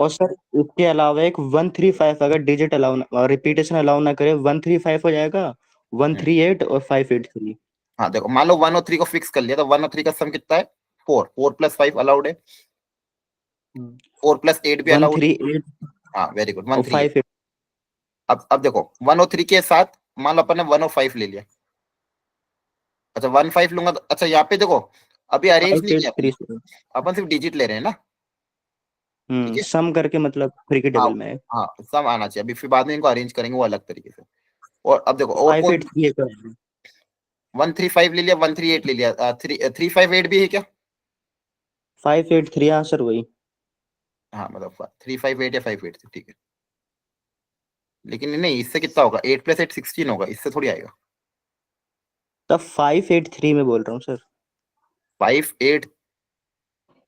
और सर इसके अलावा एक 135, अगर डिजिट अलाउ रिपीटेशन अलाउ ना करे 135 हो जाएगा, 138 और 583। हाँ देखो, मान लो 1 और 3 को फिक्स कर लिया, तो 1 और 3 का सम कितना है, 4, 4 प्लस 5 अलाउड है, 4 प्लस 8 भी अलाउड है, 138 हाँ वेरी गुड, और 138। 5। अब देखो 1 और 3 के साथ मान लो अपन ने 1 और 5 ले लिया, अच्छा 1 5 लूंगा तो अच्छा यहाँ पे देखो अभी अरेंज नहीं किया अपन, 583। अपन सिर्फ डिजिट ले रहे हैं ना, ठीक है। सम करके मतलब 3 की हाँ टेबल में है। हाँ सम आना चाहिए, अभी फिर बाद में इनको अरेंज करेंगे वो अलग तरीके से। और अब देखो तो और कौन, 583 कर 135 ले लिया, 138 ले लिया, 358 भी है क्या, 583, हाँ सर वही। हाँ मतलब 358 या 583, ठीक है। लेकिन नहीं, इससे कितना होगा, 8 प्लस 8 16 होगा, इससे थोड़ी आएगा। तब 583 में बोल रहा हूँ सर। 583,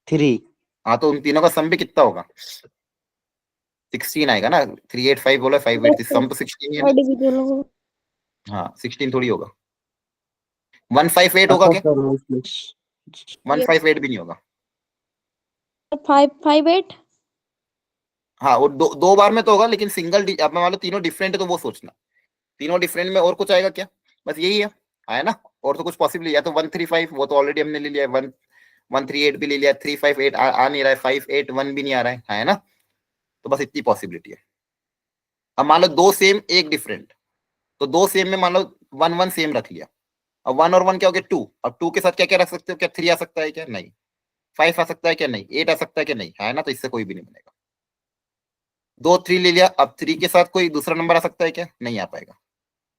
3। हाँ तो उन तीनों का सम भी कितना होगा, 16 आएगा ना, 385 बोला, 583 सम तो 16 ही है ना, हाँ 16 थोड़ी होगा। 158 होगा अच्छा क्या, सर 158 भी नहीं होगा। 558। हाँ वो दो बार में तो होगा, लेकिन सिंगल अब मान लो तीनों डिफरेंट है तो वो सोचना, तीनों डिफरेंट में और कुछ आएगा क्या, बस यही है, आया ना। और तो कुछ पॉसिबल, या तो 135 वो तो ऑलरेडी हमने ले लिया है, 138 भी ले लिया, 358 आ नहीं रहा है, 581 भी नहीं आ रहा है ना। तो बस इतनी पॉसिबिलिटी है। अब मान लो 2 सेम 1 डिफरेंट, तो 2 सेम में मान लो 1 1 सेम रख लिया, अब 1 और 1 क्या हो गया 2, अब 2 के साथ क्या क्या रख सकते हो, क्या 3 आ सकता है क्या, नहीं। 5 आ सकता है क्या, नहीं। 8 आ सकता है क्या, नहीं, है ना। तो इससे कोई भी नहीं बनेगा। 2 3 ले लिया, अब 3 के साथ कोई दूसरा नंबर आ सकता है क्या, नहीं आ पाएगा,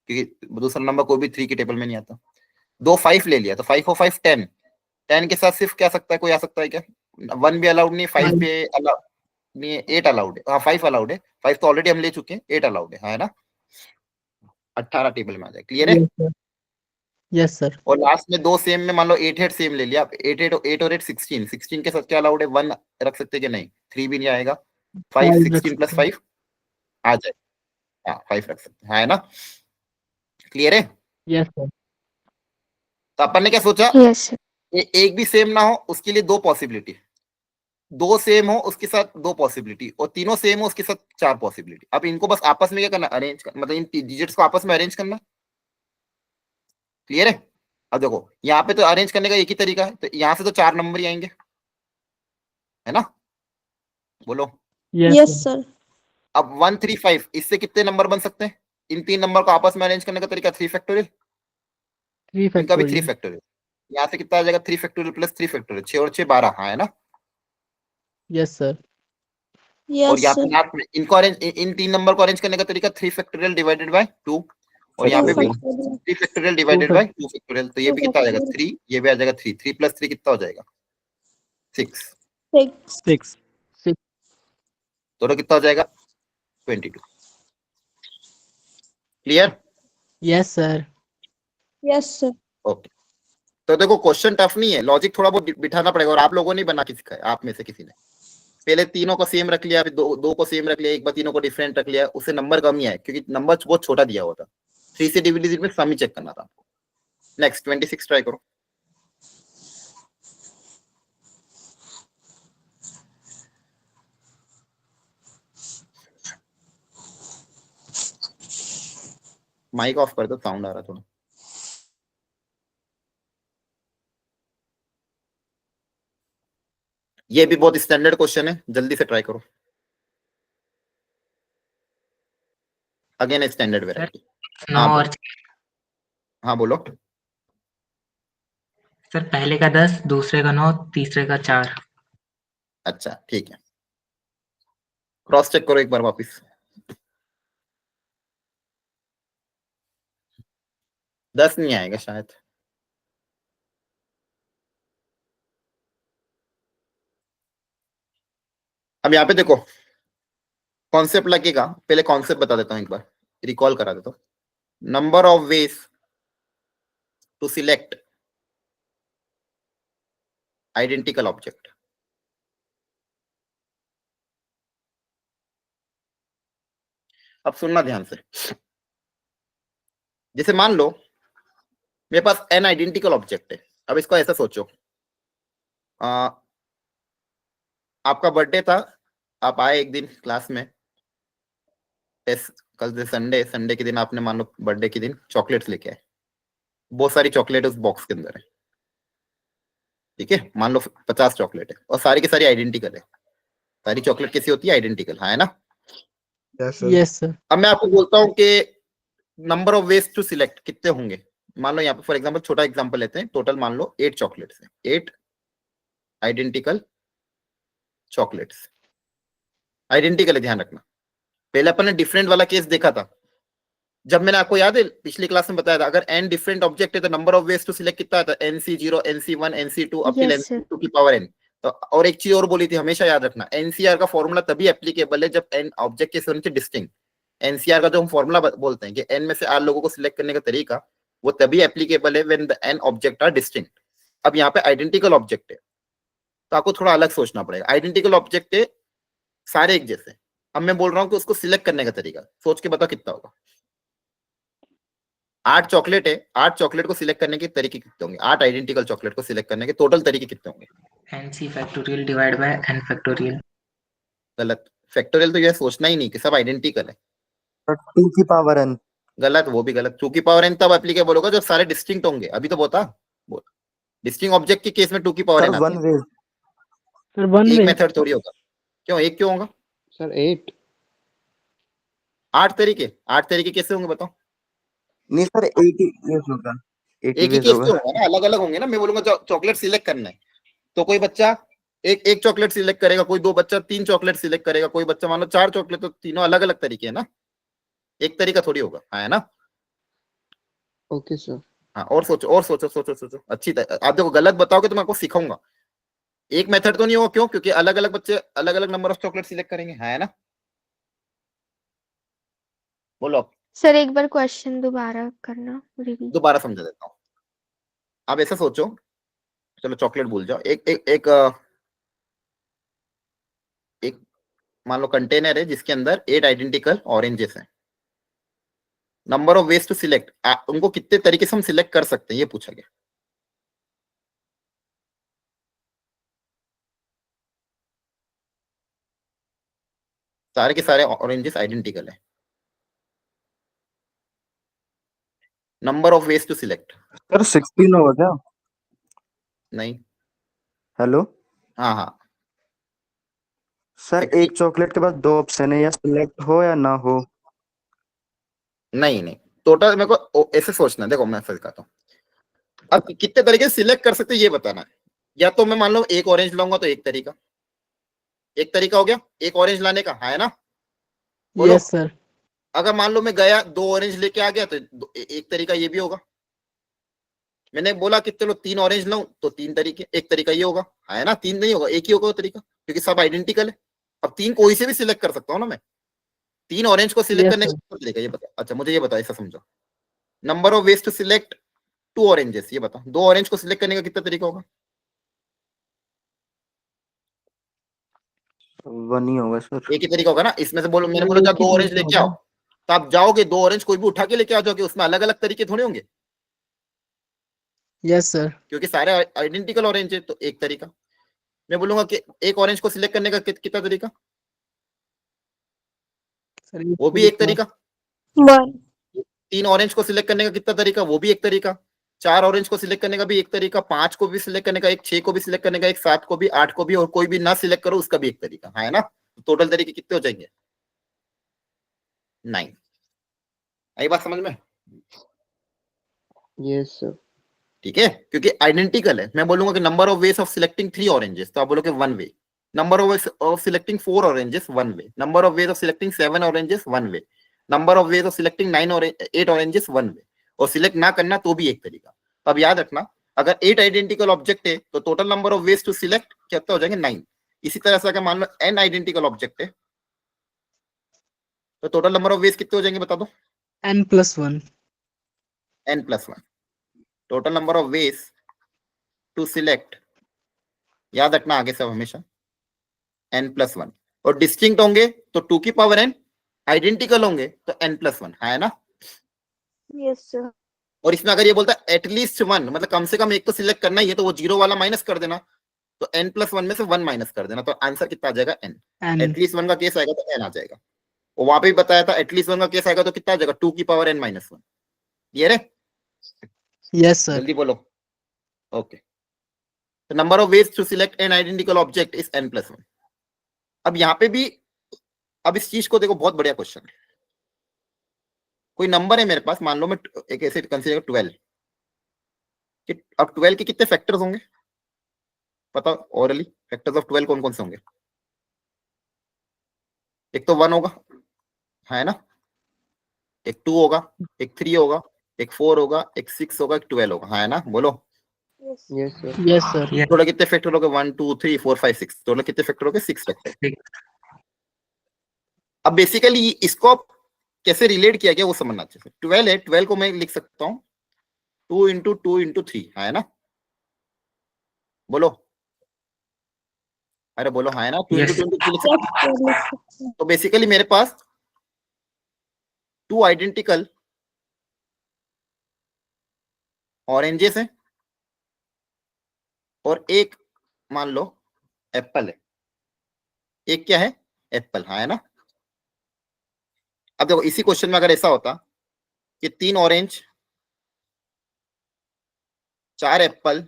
क्योंकि दूसरा नंबर कोई भी 3 की टेबल में नहीं आता। 2 5 ले लिया, तो 5 और 5 10, 10 के साथ सिर्फ क्या आ सकता है, कोई आ सकता है क्या, 1 भी अलाउड नहीं, 5 भी अलाउड नहीं है, 8 अलाउड है, हाँ 5 अलाउड है, 5 तो ऑलरेडी हम ले चुके हैं, 8 अलाउड है ना। 18 टेबल में आ जाए, क्लियर है। Yes sir. और लास्ट में 2 सेम में मान लो 8 8 सेम ले लिया, 8 8 8 और 8 16, 16 के साथ क्या अलाउड है, 1 रख सकते हैं क्या, नहीं, 3 भी नहीं आएगा, 5 16 प्लस 5 आ जाए, हाँ 5 रख सकते हैं, है ना, क्लियर है। Yes sir. तो अपन ने क्या सोचा, यस एक भी सेम ना हो उसके लिए 2 पॉसिबिलिटी, 2 सेम हो उसके साथ 2 पॉसिबिलिटी, और तीनों सेम हो उसके साथ 4 पॉसिबिलिटी। अब इनको बस आपस में क्या करना, अरेंज कर, मतलब इन डिजिट्स को आपस में अरेंज करना, क्लियर है। अब देखो यहाँ पे तो अरेंज करने का एक ही तरीका है, तो यहाँ से तो 4 नंबर ही आएंगे, है ना, बोलो। Yes sir. अब 135 इससे कितने नंबर बन सकते हैं, इन 3 नंबर को आपस में अरेंज करने का तरीका 3 फैक्टोरियल, 3 इनका भी 3 फैक्टोरियल। फैक्टोरियल, यहाँ से कितना आ जाएगा 3 फैक्टोरियल प्लस 3 फैक्टोरियल, 6 और 6 12, हाँ है ना। Yes sir. और यस यहाँ पे सर। लास्ट में इनको अरेंज, इन 3 नंबर को अरेंज करने का तरीका 3 फैक्टोरियल डिवाइडेड बाय 2, और यहाँ पे भी factorial. 3 factorial 2 divided by 2 factorial, तो ये भी कितना आ जाएगा 3, ये भी आ जाएगा 3, 3 प्लस 3 कितना हो जाएगा 6, 6 6। दोनों कितना हो जाएगा 22, clear. Yes sir. Yes sir. Okay, तो देखो क्वेश्चन टफ नहीं है, लॉजिक थोड़ा बहुत बिठाना पड़ेगा, और आप लोगों ने बना के सिखाया, आप में से किसी ने पहले तीनों को सेम रख लिया, फिर दो को सेम रख लिया, एक बार तीनों को डिफरेंट रख लिया, उससे नंबर कम ही आए, क्योंकि नंबर बहुत छोटा दिया हुआ था, 3 से डिविजिट में सम ही चेक करना था आपको। नेक्स्ट 26 ट्राई करो। माइक ऑफ कर दो, साउंड आ रहा थोड़ा। ये भी बहुत स्टैंडर्ड क्वेश्चन है, जल्दी से ट्राई करो। Again standard variety. 9 और हाँ बोलो। सर पहले का 10, दूसरे का 9, तीसरे का 4। अच्छा ठीक है, क्रॉस चेक करो एक बार वापिस। 10 नहीं आएगा शायद। अब यहाँ पे देखो, कॉन्सेप्ट लगेगा, पहले कॉन्सेप्ट बता देता हूँ, एक बार रिकॉल करा देता हूँ। Number of ways to select identical object. अब सुनना ध्यान से, जैसे मान लो मेरे पास n आइडेंटिकल ऑब्जेक्ट है। अब इसको ऐसा सोचो, आपका बर्थडे था, आप आए एक दिन क्लास में, कल से संडे के दिन आपने मान लो बर्थडे के दिन चॉकलेट्स लेके आए, बहुत सारी चॉकलेट उस बॉक्स के अंदर है, ठीक है, मान लो 50 चॉकलेट है और सारी की सारी आइडेंटिकल है। सारी चॉकलेट कैसी होती है? आइडेंटिकल, है ना? Yes sir. अब मैं आपको बोलता हूँ कि number of ways to select कितने होंगे। मान लो यहाँ पे फॉर एग्जांपल छोटा एग्जांपल लेते हैं, टोटल मान लो 8 चॉकलेट्स है, 8 आइडेंटिकल चॉकलेट्स। आइडेंटिकल है, ध्यान रखना। पहले अपन ने डिफरेंट वाला केस देखा था, जब मैंने आपको याद है पिछली क्लास में बताया था, अगर n डिफरेंट ऑब्जेक्ट है तो number of ways to select कितना आता है? NC0, NC1, NC2 up till Yes, sir. NC2 की पावर n। तो और एक चीज और बोली थी, हमेशा याद रखना, NCR का फॉर्मूला तभी एप्लीकेबल है जब n ऑब्जेक्ट के होने डिस्टिंक्ट। NCR का जो हम फॉर्मूला बोलते हैं कि n में से r लोगों को सिलेक्ट करने का तरीका, वो तभी एप्लीकेबल है when the n object are distinct. अब यहाँ पे आइडेंटिकल ऑब्जेक्ट है तो आपको थोड़ा अलग सोचना पड़ेगा। आइडेंटिकल ऑब्जेक्ट है, सारे एक जैसे। अब मैं बोल रहा हूँ कि उसको सिलेक्ट करने का तरीका, सोच के बताओ कितना होगा। 8 चॉकलेट है, 8 चॉकलेट को सिलेक्ट करने के तरीके कितने होंगे? 8 आइडेंटिकल चॉकलेट को सिलेक्ट करने के टोटल तरीके कितने होंगे? NC factorial divide by n factorial. गलत। फैक्टोरियल तो यह सोचना ही नहीं कि सब आइडेंटिकल है। 2 की पावर n। गलत, वो भी गलत। 2 की पावर n तब एप्लीकेबल होगा जब सारे डिस्टिंक्ट होंगे। अभी तो बता, डिस्टिंक्ट ऑब्जेक्ट के केस में 2 की पावर सर n वन आती वे। सर वन है। एक वे। मेथड थोड़ी होगा। क्यों एक क्यों होगा? सर 8। 8 तरीके, 8 तरीके कैसे होंगे बताओ? नहीं सर 80 वेज होगा, 80 एक ही वेज केस होगा। से होगा ना, अलग अलग होंगे ना। मैं बोलूंगा चॉकलेट सिलेक्ट करना है तो कोई बच्चा एक चॉकलेट सिलेक्ट करेगा, कोई 2 बच्चा 3 चॉकलेट सिलेक्ट करेगा, कोई बच्चा मान लो 4 चॉकलेट, तो तीनों अलग अलग तरीके है ना, एक तरीका थोड़ी होगा, है ना? Okay sir. हाँ, और सोचो और सोचो सोचो सोचो अच्छी तरह। आप देखो गलत बताओगे तो मैं आपको सिखाऊंगा। एक मेथड तो नहीं होगा, क्यों? क्योंकि अलग अलग बच्चे अलग अलग नंबर ऑफ चॉकलेट सिलेक्ट करेंगे, है ना? बोलो, सर एक बार क्वेश्चन दोबारा करना, रिपीट। दोबारा समझा देता हूँ। आप ऐसा सोचो, चलो चॉकलेट भूल जाओ, एक मान लो कंटेनर है जिसके अंदर 8 आइडेंटिकल ऑरेंजेस हैं। Number of ways to select, उनको कितने तरीके से हम सिलेक्ट कर सकते हैं, ये पूछा गया। सारे के सारे ऑरेंजेस आइडेंटिकल है। Number of ways to select. Sir 16 होगा क्या? नहीं। हेलो हाँ हाँ, सर, 16 एक चॉकलेट के बाद 2 ऑप्शन है, या सिलेक्ट हो या ना हो। नहीं नहीं, टोटल मेरे को ऐसे सोचना है। देखो मैं फिर कहता हूँ, अब कितने तरीके से सिलेक्ट कर सकते हैं ये बताना है। या तो मैं मान लो एक ऑरेंज लाऊंगा तो एक तरीका, एक तरीका हो गया एक ऑरेंज लाने का, है ना? बोलो। Yes sir. अगर मान लो मैं गया 2 ऑरेंज लेके आ गया तो एक तरीका ये भी होगा। मैंने बोला कि चलो 3 ऑरेंज लाऊं तो 3 तरीके, एक तरीका ये होगा, है ना? 3 नहीं होगा, एक ही होगा वो तरीका, क्योंकि सब आइडेंटिकल है। अब 3 कोई से भी सिलेक्ट कर सकता हूँ ना मैं। 3 ऑरेंज को सिलेक्ट यस करने सर। का तरीका ये बता। अच्छा मुझे ये बताओ, ऐसा समझो, number of ways to select 2 oranges, ये बताओ 2 ऑरेंज को सिलेक्ट करने का कितना तरीका होगा? 1 ही होगा सर। एक ही तरीका होगा ना। इसमें से बोलो, मैंने बोला एक जाओ ही 2 ऑरेंज तरीका लेके आओ, होगा। तो आप जाओगे 2 ऑरेंज कोई भी उठा के लेके आ जाओगे, उसमें अलग अलग तरीके थोड़े होंगे, यस सर। क्योंकि सारे आइडेंटिकल ऑरेंज है, तो एक तरीका। मैं बोलूंगा कि एक ऑरेंज को सिलेक्ट करने का कितना तरीका? सर एक वो भी एक तरीका। तरीका। 1. 3 ऑरेंज को सिलेक्ट करने का कितना तरीका, वो भी एक तरीका, 4 ऑरेंज को सिलेक्ट करने का भी एक तरीका, 5 को भी सिलेक्ट करने का एक, 6 को भी सिलेक्ट करने का एक, 7 को भी, 8 को भी, और कोई भी ना सिलेक्ट करो उसका भी एक तरीका है ना। टोटल तरीके कितने हो जाएंगे 9। आई बात समझ में? Yes sir. ठीक है, क्योंकि आइडेंटिकल है। मैं बोलूंगा कि number of ways of selecting 3 oranges, तो आप बोलोगे 1 way. Number of selecting 4 oranges 1 way. Number of ways of selecting 7 oranges 1 way. Number of ways of selecting 8 oranges 1 way. और सिलेक्ट ना करना तो भी एक तरीका। अब याद रखना, अगर 8 आइडेंटिकल ऑब्जेक्ट है तो total number of ways to select कितना हो जाएंगे 9। इसी तरह से अगर मान लो n आइडेंटिकल ऑब्जेक्ट है तो टोटल नंबर ऑफ वेज कितने हो जाएंगे बता दो? n+1 n+1। Total number of ways to select, याद रखना आगे सब हमेशा n+1। और डिस्टिंक्ट होंगे तो 2 की पावर n, आइडेंटिकल होंगे तो n+1 है ना। Yes sir. और इसमें अगर ये बोलता है एटलीस्ट 1, मतलब कम से कम एक तो सिलेक्ट करना ही है, तो वो 0 वाला माइनस कर देना, तो n+1 में से 1 माइनस कर देना, तो आंसर कितना आ जाएगा n। n एटलीस्ट 1 का केस आएगा तो n आ जाएगा। और वहां पे भी बताया था एटलीस्ट 1 का केस आएगा तो कितना आ जाएगा 2 की पावर n-1। ये रे yes sir जल्दी बोलो। Okay, the number of ways to select an identical object is n+1। अब यहाँ पे भी, अब इस चीज को देखो, बहुत बढ़िया क्वेश्चन है। कोई नंबर है मेरे पास, मान लो मैं एक ऐसे कंसीडर 12, कि अब 12 के कितने फैक्टर्स होंगे पता ओरली? फैक्टर्स ऑफ 12 कौन कौन से होंगे? एक तो 1 होगा है ना, एक 2 होगा, एक 3 होगा, एक 4 होगा, एक 6 होगा, एक 12 होगा है ना। बोलो yes sir. yes sir total कितने फैक्टर हो गए? 1 2 3 4 5 6। टोटल कितने फैक्टर हो गए? 6 फैक्टर। अब बेसिकली इसको कैसे रिलेट किया गया वो समझना चाहिए। 12 है, 12 को मैं लिख सकता हूँ 2 इंटू 2 इंटू 3 है ना। बोलो, अरे बोलो है ना, 2 Yes. इंटू 2 इंटू 3 लिख सकते हैं। तो बेसिकली मेरे पास 2 आइडेंटिकल ऑरेंजेस हैं और एक मान लो एप्पल है। एक क्या है? एप्पल है ना। अब देखो इसी क्वेश्चन में अगर ऐसा होता कि 3 ऑरेंज, 4 एप्पल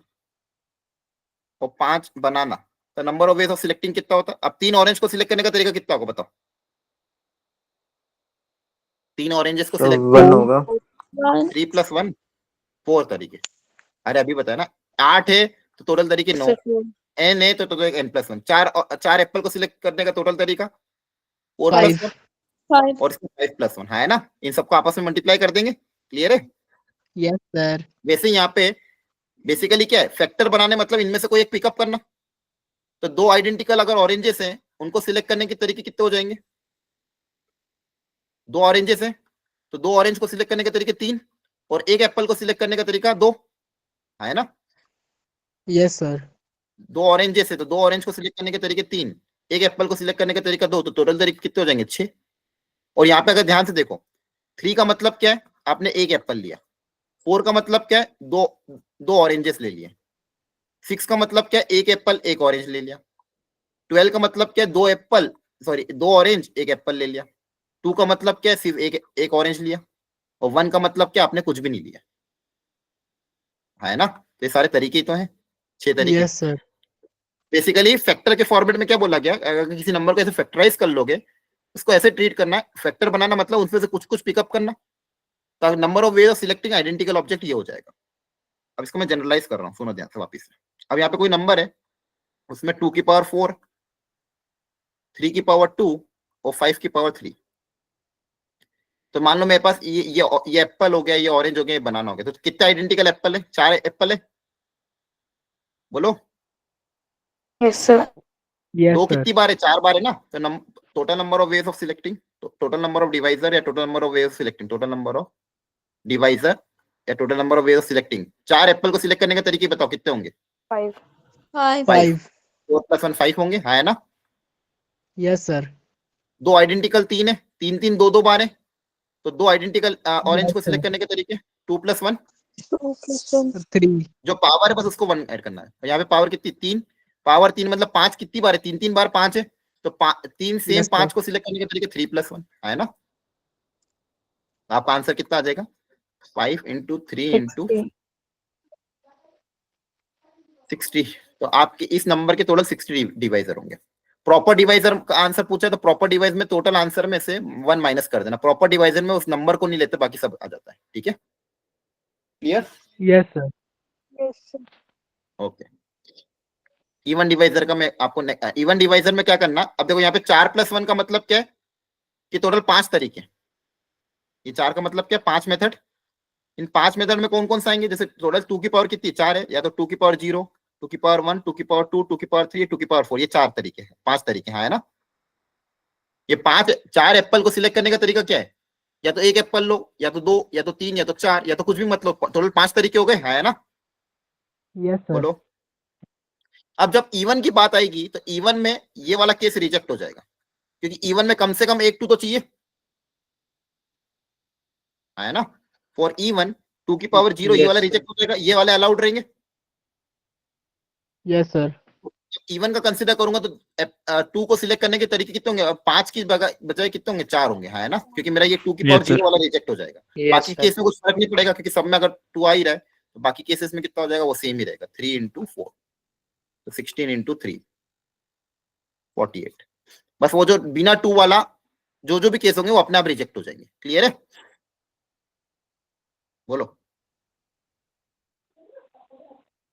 और 5 बनाना, तो number of ways of selecting कितना होता? अब 3 ऑरेंज को सिलेक्ट करने का तरीका कितना होगा बताओ? 3 ऑरेंजेस को तो सिलेक्ट 1 होगा। 3 + 1 4 तरीके। अरे अभी बताया ना, 8 है तो टोटल तरीके 9, n है तो टोटल n+1। 4 एप्पल को सिलेक्ट करने का टोटल तरीका 4 + 1 और इसमें 5 + 1 है ना। इन सबको आपस में मल्टीप्लाई कर देंगे। क्लियर है? yes sir वैसे यहाँ पे बेसिकली क्या है, फैक्टर बनाने मतलब इनमें से कोई एक पिकअप करना। तो 2 आइडेंटिकल अगर ऑरेंजेस हैं उनको सिलेक्ट करने के तरीके कितने हो जाएंगे? 2 ऑरेंजेस हैं तो 2 ऑरेंज को सिलेक्ट करने के तरीके 3 और एक एप्पल को सिलेक्ट करने का तरीका 2 है ना। yes sir 2 ऑरेंजेस है तो 2 ऑरेंज को सिलेक्ट करने के तरीके 3, एक एप्पल को सिलेक्ट करने का तरीका 2, तो टोटल तरीके कितने हो जाएंगे 6। और यहाँ पे अगर ध्यान से देखो 3 का मतलब क्या है? आपने एक एप्पल लिया। 4 का मतलब क्या है? दो ऑरेंजेस ले लिए। 6 का मतलब क्या है? एक एप्पल एक ऑरेंज ले लिया। 12 का मतलब क्या है? 2 एप्पल, सॉरी 2 ऑरेंज एक एप्पल ले लिया। 2 का मतलब क्या है? सिर्फ एक ऑरेंज लिया। और 1 का मतलब क्या? आपने कुछ भी नहीं लिया है ना। तो ये सारे तरीके ही तो हैं, 6 तरीके। yes sir बेसिकली फैक्टर के फॉर्मेट में क्या बोला गया, अगर किसी नंबर को ऐसे फैक्टराइज कर लोगे, उसको ऐसे ट्रीट करना है। फैक्टर बनाना मतलब उसमें से कुछ कुछ पिकअप करना, तो number of ways of selecting identical object ये हो जाएगा। अब इसको मैं जनरलाइज कर रहा हूँ, सुनो ध्यान से वापस से। अब यहाँ पे कोई नंबर है, उसमें 2 की पावर 4, 3 की पावर 2 और 5 की पावर 3। तो मान लो मेरे पास ये एप्पल हो गया, ये ऑरेंज हो गया, ये बनाना हो गया। तो कितने आइडेंटिकल एप्पल है? 4 एप्पल है। बोलो यस सर। yes 2 sir कितनी बार है? 4 बार है ना। तो total number of ways of selecting, total number of divisor या total number of ways of selecting, total number of divisor या total number of ways of selecting. 4 apple को सिलेक्ट करने के तरीके बताओ कितने होंगे? 5 5 4 + 1 5 होंगे है ना। yes sir 2 आइडेंटिकल 3 है, 3 3 2 2 बार है। तो 2 आइडेंटिकल ऑरेंज Yes, को सिलेक्ट sir. करने के तरीके 2 + 1, 3 जो पावर है बस उसको 1 ऐड करना है। यहाँ पे पावर कितनी? 3। पावर 3 मतलब 5 कितनी बार है? 3 3 बार 5 है। तो 3 सेम Yes, sir. 5 को सिलेक्ट करने के तरीके 3 + 1 है ना। आपका आंसर कितना आ जाएगा 5 इंटू 3 इंटू 60। तो आपके इस नंबर के टोटल 60 डिवाइजर होंगे। प्रॉपर डिवाइजर का आंसर पूछा तो प्रॉपर डिवाइजर में टोटल आंसर में से 1 माइनस कर देना। प्रॉपर डिवाइजर में उस नंबर को नहीं लेते, बाकी सब आ जाता है। ठीक है, clear? Yes sir. Okay, even divisor का मैं आपको इवन डिवाइजर में क्या करना, अब देखो यहाँ पे 4+1 का मतलब क्या है कि टोटल 5 तरीके। ये 4 का मतलब क्या है 5 मेथड। इन 5 मेथड में कौन कौन सा आएंगे, जैसे टोटल 2 की पावर कितनी 4 है, या तो 2 की पावर 0, 2 की पावर 1, 2 की पावर 2, 2 की पावर 3, 2 की पावर 4, ये 4 तरीके हैं, 5 तरीके हैं, है ना। ये 4 एप्पल को सिलेक्ट करने का तरीका क्या है, या तो एक एप्पल लो, या तो 2, या तो 3, या तो 4, या तो कुछ भी मत लो। टोटल 5 तरीके हो गए, है ना। Yes sir. बोलो। अब जब इवन की बात आएगी तो इवन में ये वाला केस रिजेक्ट हो जाएगा, क्योंकि इवन में कम से कम 1 2 तो चाहिए, है ना। फॉर इवन 2 की पावर 0 ये वाला रिजेक्ट हो जाएगा, ये वाले अलाउड रहेंगे। Yes sir. इवन का कंसीडर करूंगा तो 2 को सिलेक्ट करने के तरीके कितने होंगे, 5 की बजाय कितने होंगे 4 होंगे, है ना, क्योंकि मेरा ये 2 की पावर 0 वाला रिजेक्ट हो जाएगा। बाकी केस में कुछ फर्क नहीं पड़ेगा, क्योंकि सब में अगर 2 आ ही रहा है तो बाकी केसेस में कितना हो जाएगा, वो सेम ही रहेगा। 3 इंटू 4 तो 16 इंटू 3 48। बस वो जो बिना 2 वाला जो भी केस होंगे वो अपने आप रिजेक्ट हो जाएंगे। क्लियर है? बोलो।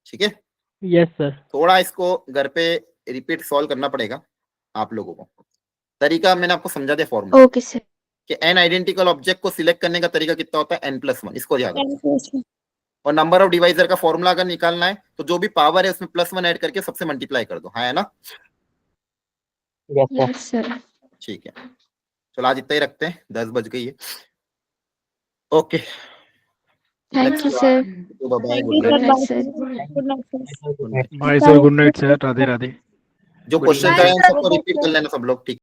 ठीक है, यस सर। थोड़ा इसको घर पे रिपीट सॉल्व करना पड़ेगा आप लोगों को। तरीका मैंने आपको समझा दिया फॉर्मूला ओके सर। कि n आइडेंटिकल ऑब्जेक्ट को सिलेक्ट करने का तरीका कितना होता है n+1, इसको याद रखो। और नंबर ऑफ डिवाइजर का फॉर्मूला अगर निकालना है तो जो भी पावर है उसमें +1 ऐड करके सबसे मल्टीप्लाई कर दो, है ना। Yes sir. ठीक है, चलो आज इतना ही रखते हैं, 10 बज गई है। Okay, thank you sir. Bye, good good night. Night sir. Bye sir, good night sir, Radhe Radhe. जो क्वेश्चन कराए उन सबको रिपीट कर लेना सब लोग, ठीक।